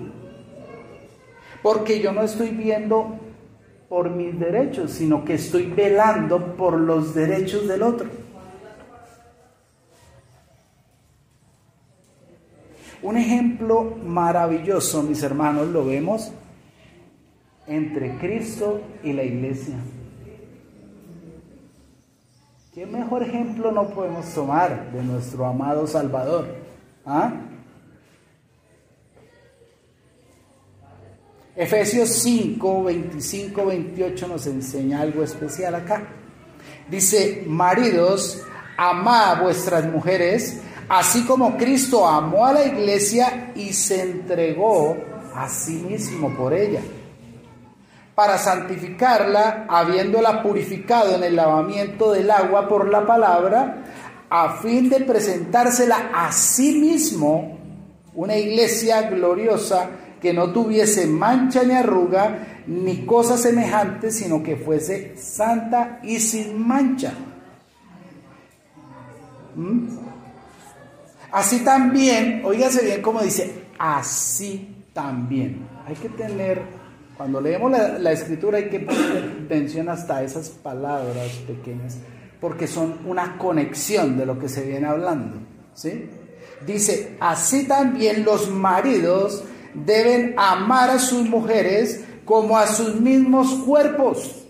Porque yo no estoy viendo por mis derechos, sino que estoy velando por los derechos del otro. Un ejemplo maravilloso, mis hermanos, lo vemos entre Cristo y la iglesia. ¿Qué mejor ejemplo no podemos tomar de nuestro amado Salvador? ¿Ah? Efesios 5, 25, 28 nos enseña algo especial acá. Dice: maridos, amad a vuestras mujeres, así como Cristo amó a la iglesia y se entregó a sí mismo por ella, para santificarla, habiéndola purificado en el lavamiento del agua por la palabra, a fin de presentársela a sí mismo, una iglesia gloriosa, que no tuviese mancha ni arruga, ni cosa semejante, sino que fuese santa y sin mancha. Así también, óigase bien cómo dice, así también. Hay que tener, cuando leemos la escritura, hay que poner atención hasta esas palabras pequeñas, porque son una conexión de lo que se viene hablando, ¿sí? Dice: así también los maridos deben amar a sus mujeres como a sus mismos cuerpos.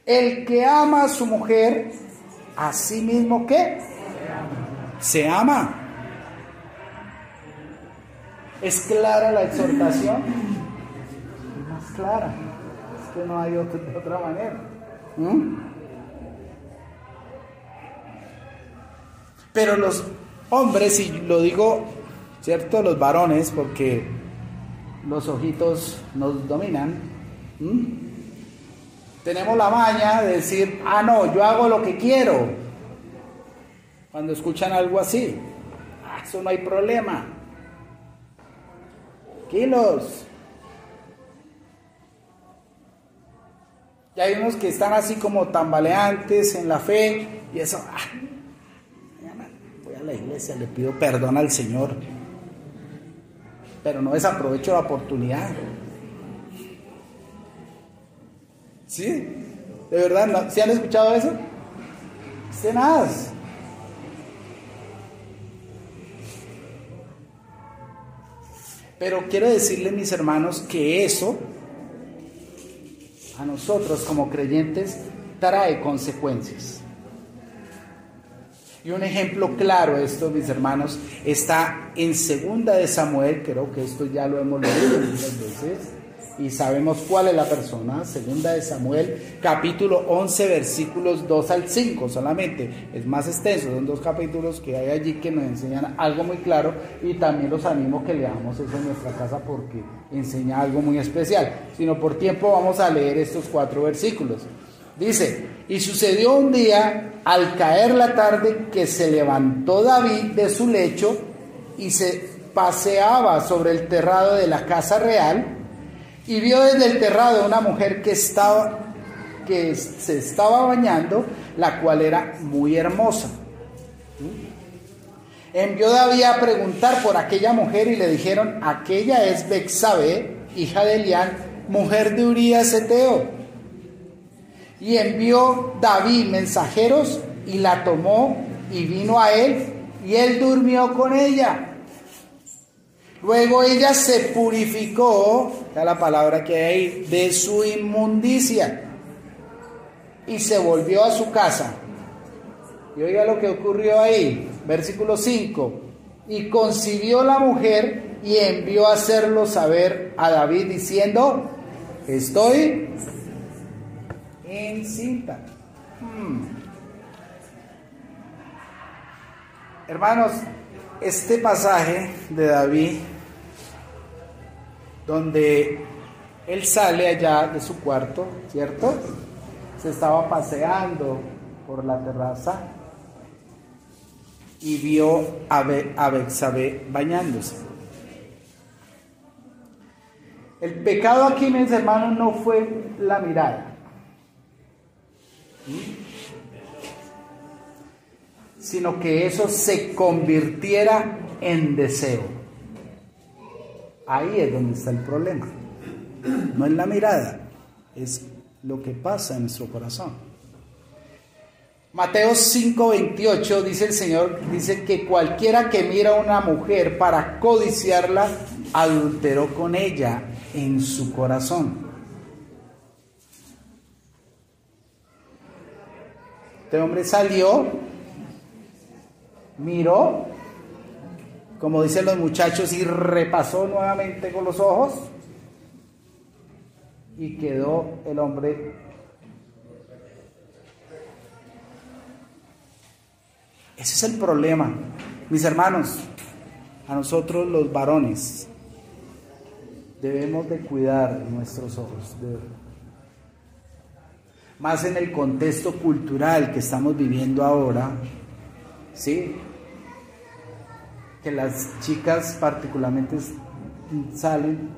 El que ama a su mujer, a sí mismo, ¿qué? Se ama. ¿Es clara la exhortación? Es más clara. Es que no hay de otra manera. Pero los hombres, y lo digo, ¿cierto? Los varones, porque los ojitos nos dominan. Tenemos la maña de decir: ah, no, yo hago lo que quiero. Cuando escuchan algo así, eso no hay problema. Tranquilos. Y hay unos que están así como tambaleantes en la fe, y eso, voy a la iglesia, le pido perdón al Señor, pero no desaprovecho la oportunidad. ¿Sí? ¿De verdad? ¿No? ¿Sí han escuchado eso? Tenaz. Pero quiero decirles, mis hermanos, que eso a nosotros como creyentes trae consecuencias. Y un ejemplo claro de esto, mis hermanos, está en 2 de Samuel. Creo que esto ya lo hemos leído muchas veces y sabemos cuál es la persona. 2 de Samuel, capítulo 11, versículos 2 al 5 solamente. Es más extenso, son 2 capítulos que hay allí que nos enseñan algo muy claro, y también los animo que leamos eso en nuestra casa porque enseña algo muy especial. Sino por tiempo vamos a leer estos 4 versículos. Dice: y sucedió un día, al caer la tarde, que se levantó David de su lecho y se paseaba sobre el terrado de la casa real, y vio desde el terrado una mujer que se estaba bañando, la cual era muy hermosa. Envió David a preguntar por aquella mujer, y le dijeron: aquella es Betsabé, hija de Elián, mujer de Urías Heteo. Y envió David mensajeros, y la tomó, y vino a él, y él durmió con ella. Luego ella se purificó, está la palabra que hay ahí, de su inmundicia, y se volvió a su casa. Y oiga lo que ocurrió ahí, versículo 5. Y concibió la mujer, y envió a hacerlo saber a David, diciendo: estoy encinta. Hermanos, este pasaje de David, donde él sale allá de su cuarto, ¿cierto? Se estaba paseando por la terraza y vio a Betsabé bañándose. El pecado aquí, mis hermanos, no fue la mirada, sino que eso se convirtiera en deseo. Ahí es donde está el problema. No es la mirada, es lo que pasa en nuestro corazón. Mateo 5:28 dice el Señor, dice que cualquiera que mira a una mujer para codiciarla, adulteró con ella en su corazón. Este hombre salió, miró, como dicen los muchachos, y repasó nuevamente con los ojos, y quedó el hombre. Ese es el problema, mis hermanos. A nosotros los varones debemos de cuidar nuestros ojos, más en el contexto cultural que estamos viviendo ahora, ¿sí? Que las chicas particularmente salen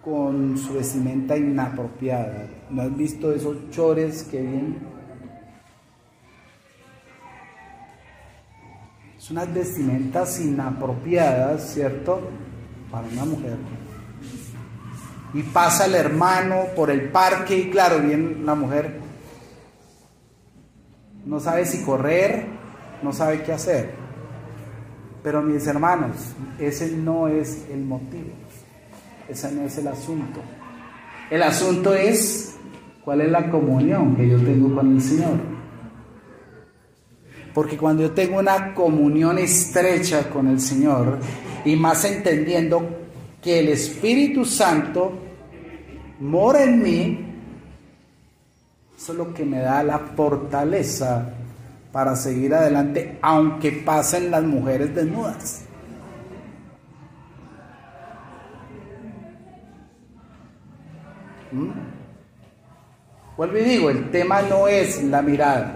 con su vestimenta inapropiada. ¿No has visto esos chores que vienen? Son unas vestimentas inapropiadas, ¿cierto? Para una mujer. Y pasa el hermano por el parque y claro, viene la mujer, no sabe si correr, no sabe qué hacer. Pero mis hermanos, ese no es el motivo, ese no es el asunto. El asunto es, ¿cuál es la comunión que yo tengo con el Señor? Porque cuando yo tengo una comunión estrecha con el Señor, y más entendiendo que el Espíritu Santo mora en mí, eso es lo que me da la fortaleza para seguir adelante, aunque pasen las mujeres desnudas. Vuelvo y digo, el tema no es la mirada.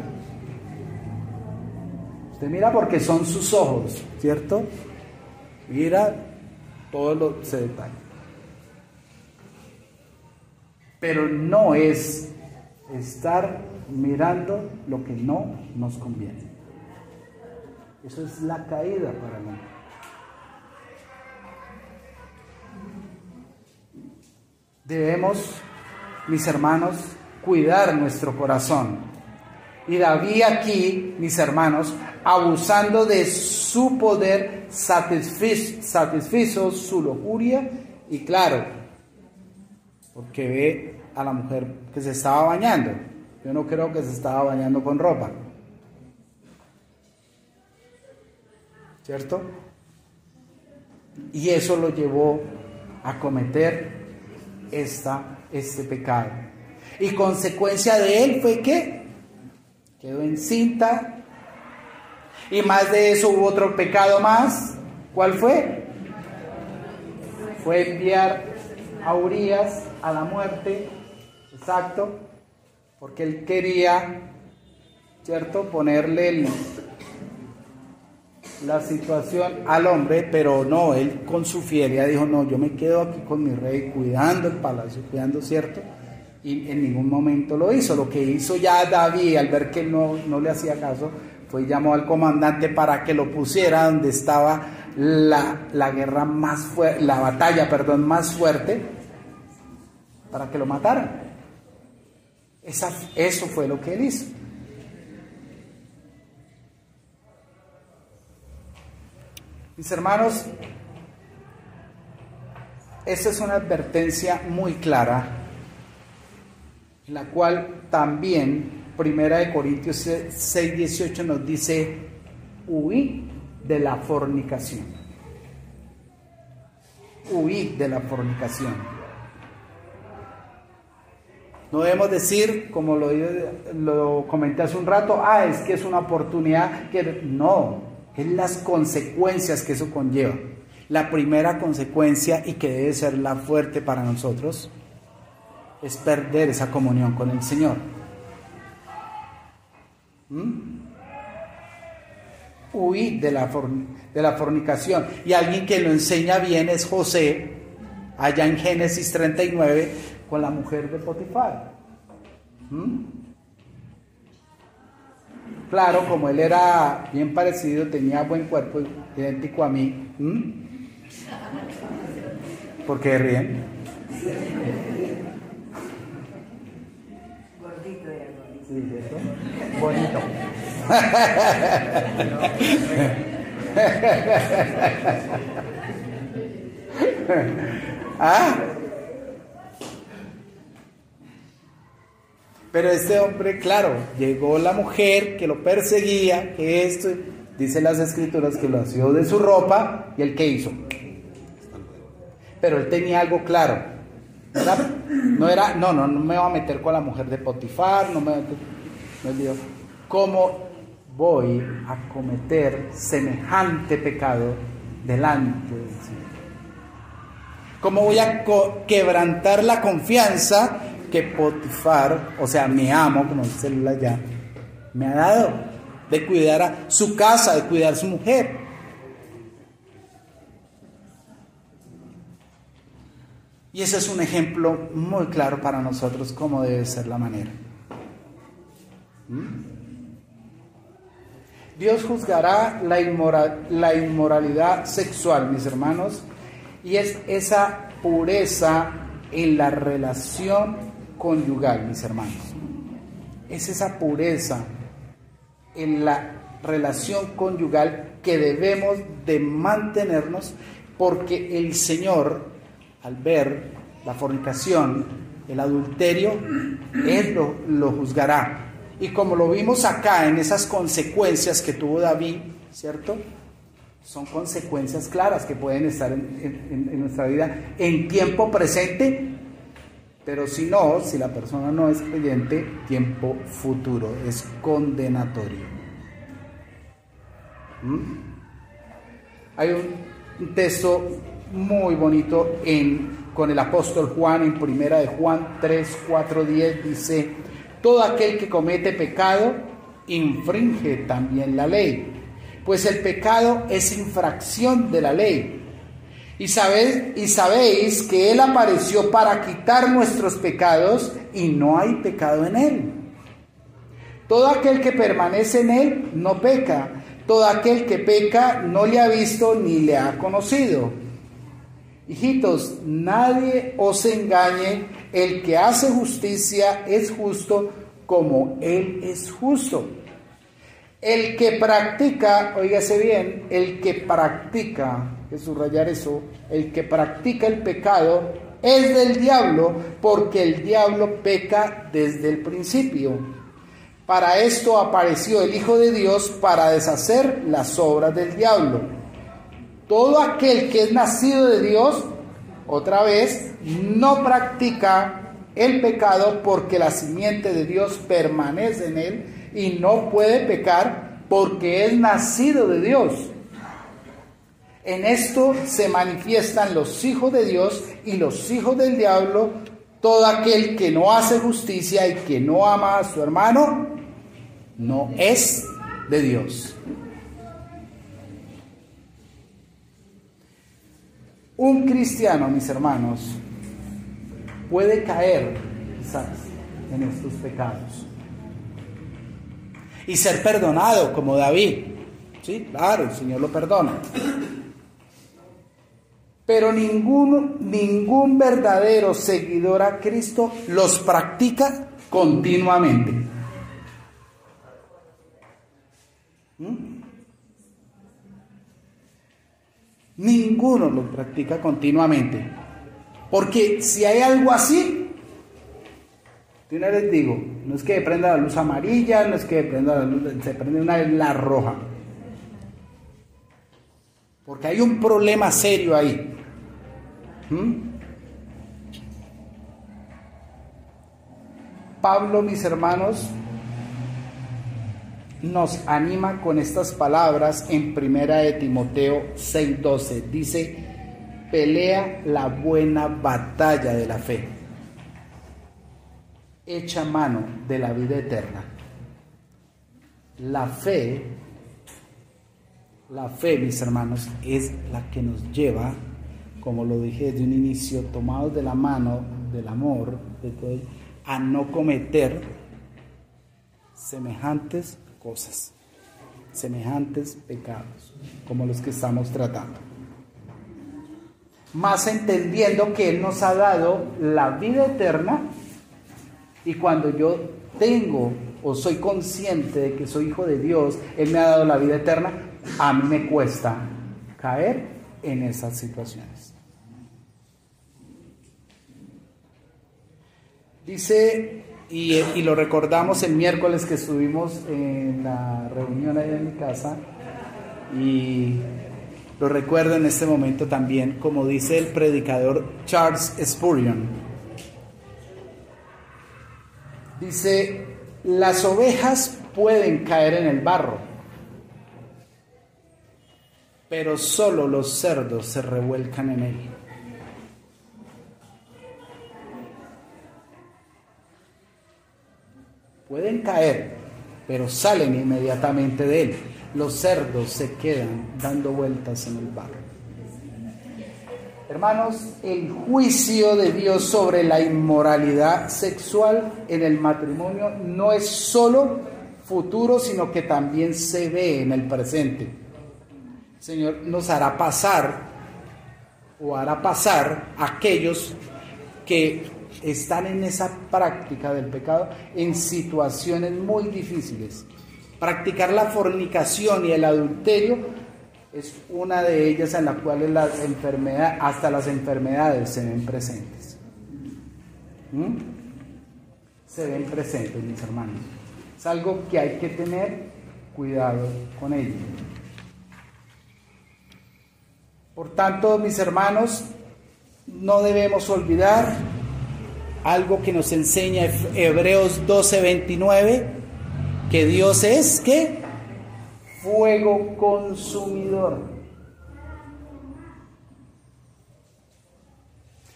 Usted mira porque son sus ojos, ¿cierto? Mira, todo lo se detalla. Pero no es estar mirando lo que no nos conviene. Eso es la caída para mí. Debemos, mis hermanos, cuidar nuestro corazón. Y David aquí, mis hermanos, abusando de su poder, satisfizo su lujuria, y claro, porque ve a la mujer que se estaba bañando. Yo no creo que se estaba bañando con ropa, ¿cierto? Y eso lo llevó a cometer este pecado. Y consecuencia de él fue que quedó encinta. Y más de eso hubo otro pecado más. ¿Cuál fue? Fue enviar a Urías a la muerte. Exacto. Porque él quería, ¿cierto?, ponerle la situación al hombre, pero no, él con su fieldad dijo, no, yo me quedo aquí con mi rey, cuidando el palacio, cuidando, ¿cierto? Y en ningún momento lo hizo. Lo que hizo ya David, al ver que no le hacía caso, fue llamó al comandante para que lo pusiera donde estaba la guerra más fuerte, la batalla, perdón, más fuerte, para que lo mataran. Eso fue lo que él hizo. Mis hermanos, esta es una advertencia muy clara, en la cual también 1 Corintios 6:18 nos dice, huid de la fornicación. Huid de la fornicación. No debemos decir, como lo comenté hace un rato, es que es una oportunidad, que no, es las consecuencias que eso conlleva. La primera consecuencia, y que debe ser la fuerte para nosotros, es perder esa comunión con el Señor. Huir de la fornicación. Y alguien que lo enseña bien es José, allá en Génesis 39, con la mujer de Potifar. Claro, como él era bien parecido, tenía buen cuerpo, idéntico a mí. ¿Por qué ríen? Gordito era, gordito. Sí, ¿cierto? Bonito. ¿Ah? Pero este hombre, claro, llegó la mujer que lo perseguía, que esto, dice las escrituras que lo asió de su ropa, y él ¿qué hizo? Pero él tenía algo claro, ¿verdad? No me voy a meter con la mujer de Potifar, no digo, ¿cómo voy a cometer semejante pecado delante del Señor? ¿Cómo voy a quebrantar la confianza que Potifar, o sea, mi amo, como dice allá, me ha dado, de cuidar a su casa, de cuidar a su mujer? Y ese es un ejemplo muy claro para nosotros cómo debe ser la manera. Dios juzgará la inmoralidad sexual, mis hermanos, y es esa pureza en la relación conyugal, mis hermanos. Es esa pureza en la relación conyugal que debemos de mantenernos, porque el Señor, al ver la fornicación, el adulterio, Él lo juzgará. Y como lo vimos acá en esas consecuencias que tuvo David, ¿cierto? Son consecuencias claras que pueden estar en nuestra vida en tiempo presente, pero si la persona no es creyente, tiempo futuro, es condenatorio. Hay un texto muy bonito con el apóstol Juan en primera de Juan 3, 4, 10, dice: todo aquel que comete pecado infringe también la ley, pues el pecado es infracción de la ley. Y sabéis que Él apareció para quitar nuestros pecados, y no hay pecado en Él. Todo aquel que permanece en Él no peca. Todo aquel que peca no le ha visto ni le ha conocido. Hijitos, nadie os engañe, el que hace justicia es justo como Él es justo. El que practica, óigase bien, el que practica, hay que subrayar eso, el que practica el pecado es del diablo, porque el diablo peca desde el principio. Para esto apareció el Hijo de Dios, para deshacer las obras del diablo. Todo aquel que es nacido de Dios, otra vez, no practica el pecado, porque la simiente de Dios permanece en él y no puede pecar porque es nacido de Dios. En esto se manifiestan los hijos de Dios y los hijos del diablo. Todo aquel que no hace justicia y que no ama a su hermano no es de Dios. Un cristiano, mis hermanos, puede caer quizás en estos pecados y ser perdonado como David. Sí, claro, el Señor lo perdona. Pero ningún verdadero seguidor a Cristo los practica continuamente. Ninguno lo practica continuamente. Porque si hay algo así, de una vez digo, no es que prenda la luz amarilla, no es que prenda la luz, se prende una vez la roja. Porque hay un problema serio ahí. Pablo, mis hermanos, nos anima con estas palabras en primera de Timoteo 6:12. Dice: pelea la buena batalla de la fe, echa mano de la vida eterna. La fe, mis hermanos, es la que nos lleva, como lo dije desde un inicio, tomados de la mano del amor, de todo, a no cometer semejantes cosas, semejantes pecados, como los que estamos tratando. Más entendiendo que Él nos ha dado la vida eterna, y cuando yo tengo o soy consciente de que soy hijo de Dios, Él me ha dado la vida eterna, a mí me cuesta caer en esas situaciones. Dice, y lo recordamos el miércoles que estuvimos en la reunión allá en mi casa, y lo recuerdo en este momento también, como dice el predicador Charles Spurgeon. Dice, las ovejas pueden caer en el barro, pero solo los cerdos se revuelcan en él. Pueden caer, pero salen inmediatamente de él. Los cerdos se quedan dando vueltas en el barro. Hermanos, el juicio de Dios sobre la inmoralidad sexual en el matrimonio no es solo futuro, sino que también se ve en el presente. El Señor nos hará pasar a aquellos que están en esa práctica del pecado en situaciones muy difíciles. Practicar la fornicación y el adulterio es una de ellas en la cual hasta las enfermedades se ven presentes. Se ven presentes, mis hermanos. Es algo que hay que tener cuidado con ello. Por tanto, mis hermanos, no debemos olvidar algo que nos enseña Hebreos 12:29, que Dios es, ¿qué? Fuego consumidor.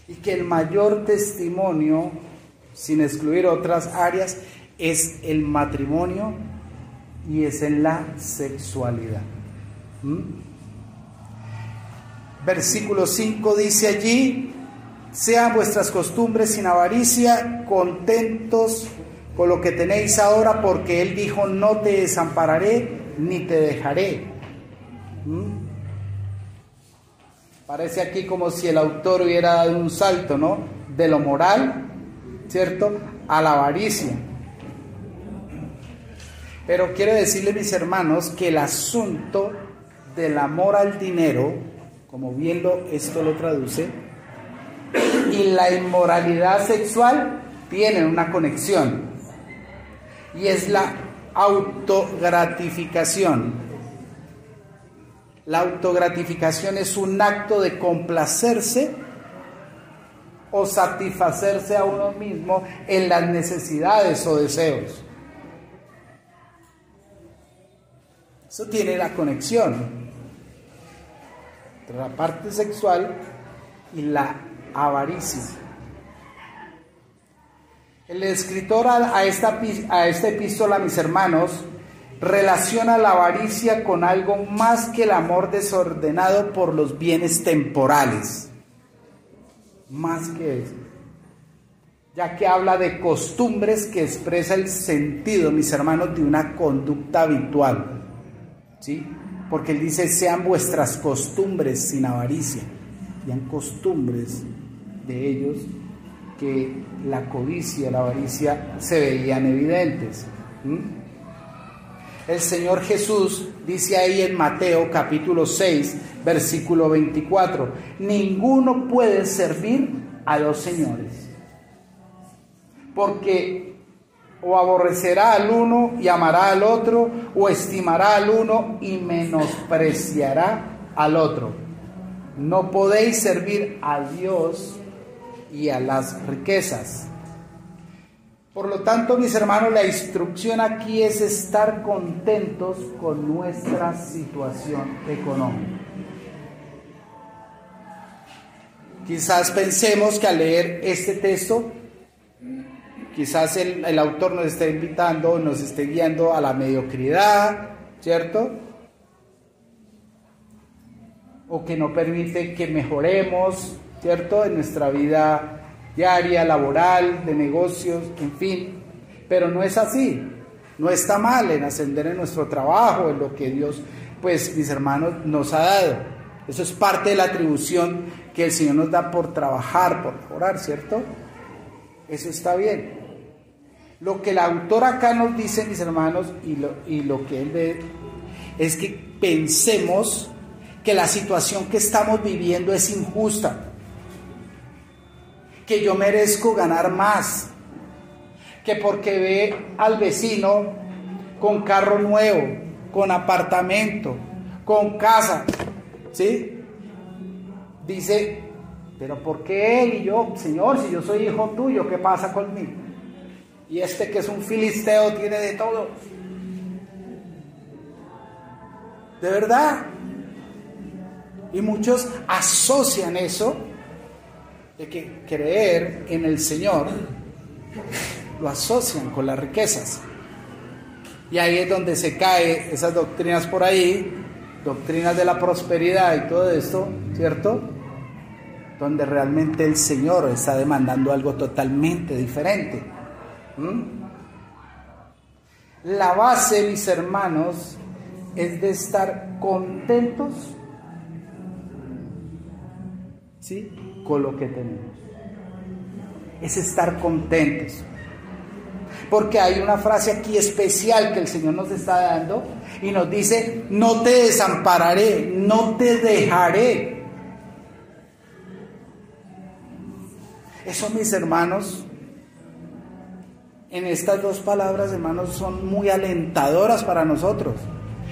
Y que el mayor testimonio, sin excluir otras áreas, es el matrimonio y es en la sexualidad. Versículo 5 dice allí: sean vuestras costumbres sin avaricia, contentos con lo que tenéis ahora, porque Él dijo: no te desampararé ni te dejaré. Parece aquí como si el autor hubiera dado un salto, ¿no? De lo moral, ¿cierto?, a la avaricia. Pero quiero decirles, mis hermanos, que el asunto del amor al dinero, como bien esto lo traduce, y la inmoralidad sexual tienen una conexión, y es la autogratificación. La autogratificación es un acto de complacerse o satisfacerse a uno mismo en las necesidades o deseos. Eso tiene la conexión entre la parte sexual y la avaricia. El escritor a esta epístola, mis hermanos, relaciona la avaricia con algo más que el amor desordenado por los bienes temporales. Más que eso. Ya que habla de costumbres que expresa el sentido, mis hermanos, de una conducta habitual. ¿Sí? Porque él dice: sean vuestras costumbres sin avaricia. Sean costumbres de ellos que la codicia, la avaricia se veían evidentes. El Señor Jesús dice ahí en Mateo capítulo 6, versículo 24: ninguno puede servir a dos señores, porque o aborrecerá al uno y amará al otro, o estimará al uno y menospreciará al otro. No podéis servir a Dios y a las riquezas. Por lo tanto, mis hermanos, la instrucción aquí es estar contentos con nuestra situación económica. Quizás pensemos que al leer este texto, quizás el autor nos esté invitando, nos esté guiando a la mediocridad, ¿cierto? O que no permite que mejoremos, ¿cierto?, en nuestra vida diaria, laboral, de negocios, en fin. Pero no es así. No está mal en ascender en nuestro trabajo, en lo que Dios, pues, mis hermanos, nos ha dado. Eso es parte de la atribución que el Señor nos da por trabajar, por mejorar, ¿cierto? Eso está bien. Lo que el autor acá nos dice, mis hermanos, y lo que él ve, es que pensemos que la situación que estamos viviendo es injusta, que yo merezco ganar más, que porque ve al vecino con carro nuevo, con apartamento, con casa, ¿sí? Dice, pero ¿por qué él y yo? Señor, si yo soy hijo tuyo, ¿qué pasa conmigo? Y este que es un filisteo tiene de todo. De verdad. Y muchos asocian eso de que creer en el Señor lo asocian con las riquezas. Y ahí es donde se caen esas doctrinas por ahí, doctrinas de la prosperidad y todo esto, ¿cierto? Donde realmente el Señor está demandando algo totalmente diferente. La base, mis hermanos, es de estar contentos, ¿sí?, con lo que tenemos. Es estar contentos. Porque hay una frase aquí especial que el Señor nos está dando y nos dice, no te desampararé, no te dejaré. Eso, mis hermanos, en estas dos palabras, hermanos, son muy alentadoras para nosotros.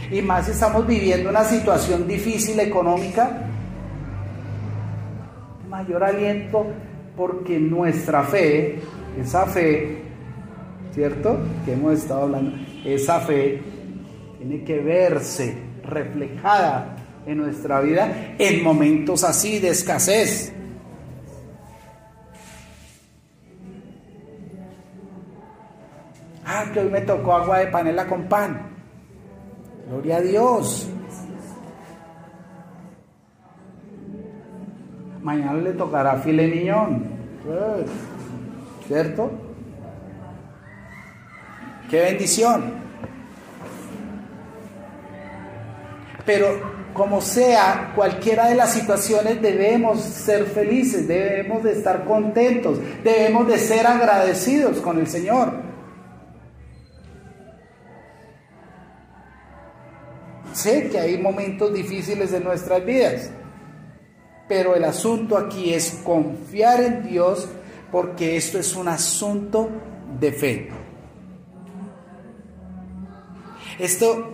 Y más si estamos viviendo una situación difícil económica, mayor aliento, porque nuestra fe, esa fe, ¿cierto?, que hemos estado hablando, esa fe tiene que verse reflejada en nuestra vida en momentos así de escasez. Que hoy me tocó agua de panela con pan. Gloria a Dios. Mañana le tocará filet mignon, ¿cierto? ¡Qué bendición! Pero como sea, cualquiera de las situaciones, debemos ser felices, debemos de estar contentos, debemos de ser agradecidos con el Señor. Sé que hay momentos difíciles de nuestras vidas, pero el asunto aquí es confiar en Dios, porque esto es un asunto de fe. Esto,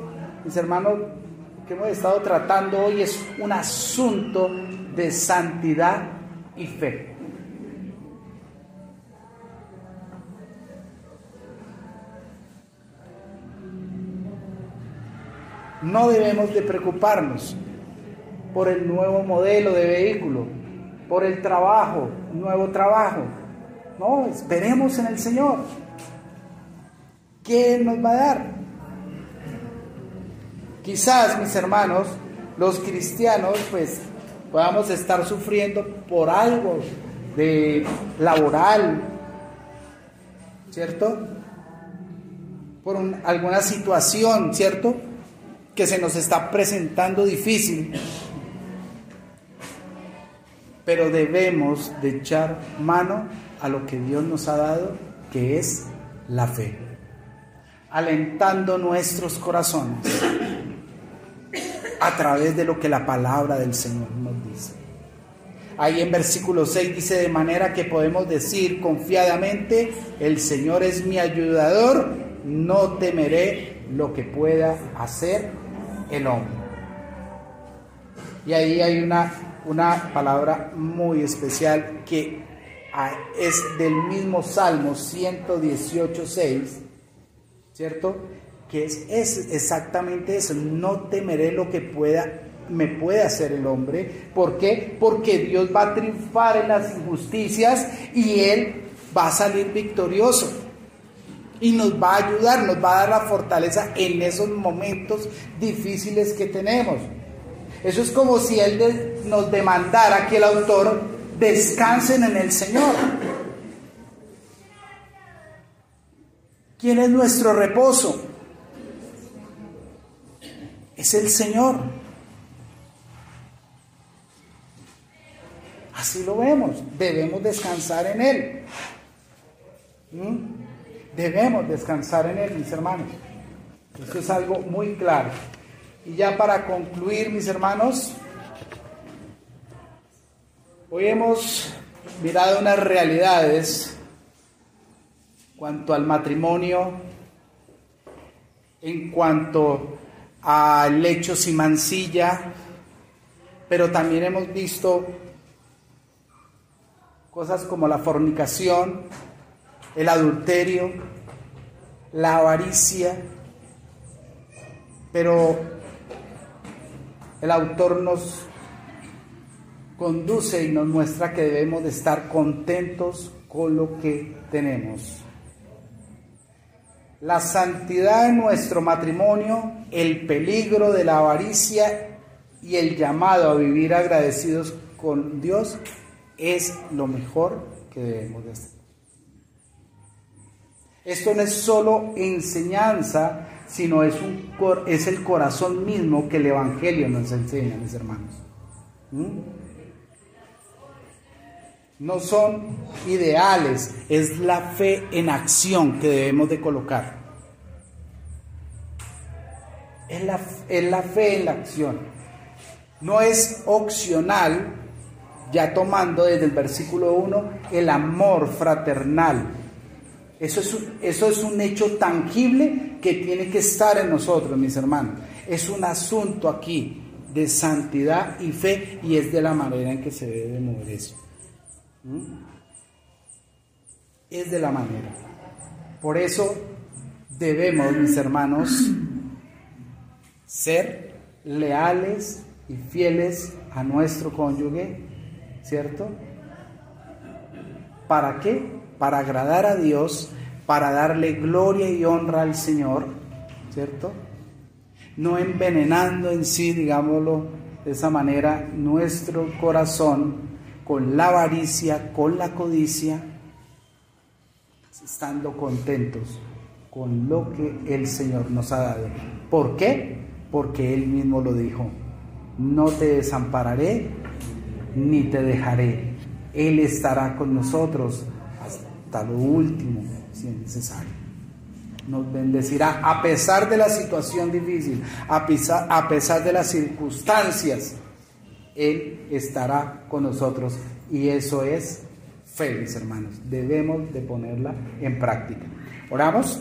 mis hermanos, que hemos estado tratando hoy es un asunto de santidad y fe. No debemos de preocuparnos por el nuevo modelo de vehículo, por el trabajo, nuevo trabajo. No, esperemos en el Señor. ¿Qué nos va a dar? Quizás, mis hermanos, los cristianos, pues, podamos estar sufriendo por algo de laboral, ¿cierto? Por alguna situación, ¿cierto?, que se nos está presentando difícil, pero debemos de echar mano a lo que Dios nos ha dado, que es la fe, alentando nuestros corazones a través de lo que la palabra del Señor nos dice. Ahí en versículo 6 dice, de manera que podemos decir confiadamente, el Señor es mi ayudador, no temeré lo que pueda hacer el hombre. Y ahí hay una palabra muy especial que es del mismo Salmo 118:6, ¿cierto?, que es exactamente eso, no temeré lo que me puede hacer el hombre. ¿Por qué? Porque Dios va a triunfar en las injusticias y Él va a salir victorioso. Y nos va a ayudar, nos va a dar la fortaleza en esos momentos difíciles que tenemos. Eso es como si Él nos demandara, que el autor, descansen en el Señor. ¿Quién es nuestro reposo? Es el Señor. Así lo vemos, debemos descansar en Él. debemos descansar en Él, mis hermanos. Eso es algo muy claro. Y ya para concluir, mis hermanos, hoy hemos mirado unas realidades cuanto al matrimonio, en cuanto a lechos y mancilla, pero también hemos visto cosas como la fornicación, el adulterio, la avaricia, pero el autor nos conduce y nos muestra que debemos de estar contentos con lo que tenemos. La santidad en nuestro matrimonio, el peligro de la avaricia y el llamado a vivir agradecidos con Dios es lo mejor que debemos de hacer. Esto no es solo enseñanza, sino es el corazón mismo que el Evangelio nos enseña, mis hermanos. No son ideales, es la fe en acción que debemos de colocar. Es la fe en la acción. No es opcional, ya tomando desde el versículo 1, el amor fraternal. Eso es un hecho tangible que tiene que estar en nosotros, mis hermanos. Es un asunto aquí de santidad y fe, y es de la manera en que se debe mover eso. Es de la manera. Por eso debemos, mis hermanos, ser leales y fieles a nuestro cónyuge, ¿cierto? ¿Para qué? Para agradar a Dios, para darle gloria y honra al Señor, ¿cierto? No envenenando en sí, digámoslo de esa manera, nuestro corazón con la avaricia, con la codicia, estando contentos con lo que el Señor nos ha dado. ¿Por qué? Porque Él mismo lo dijo: no te desampararé ni te dejaré. Él estará con nosotros hasta lo último, si es necesario. Nos bendecirá a pesar de la situación difícil, a pesar de las circunstancias. Él estará con nosotros, y eso es fe, mis hermanos. Debemos de ponerla en práctica. Oramos.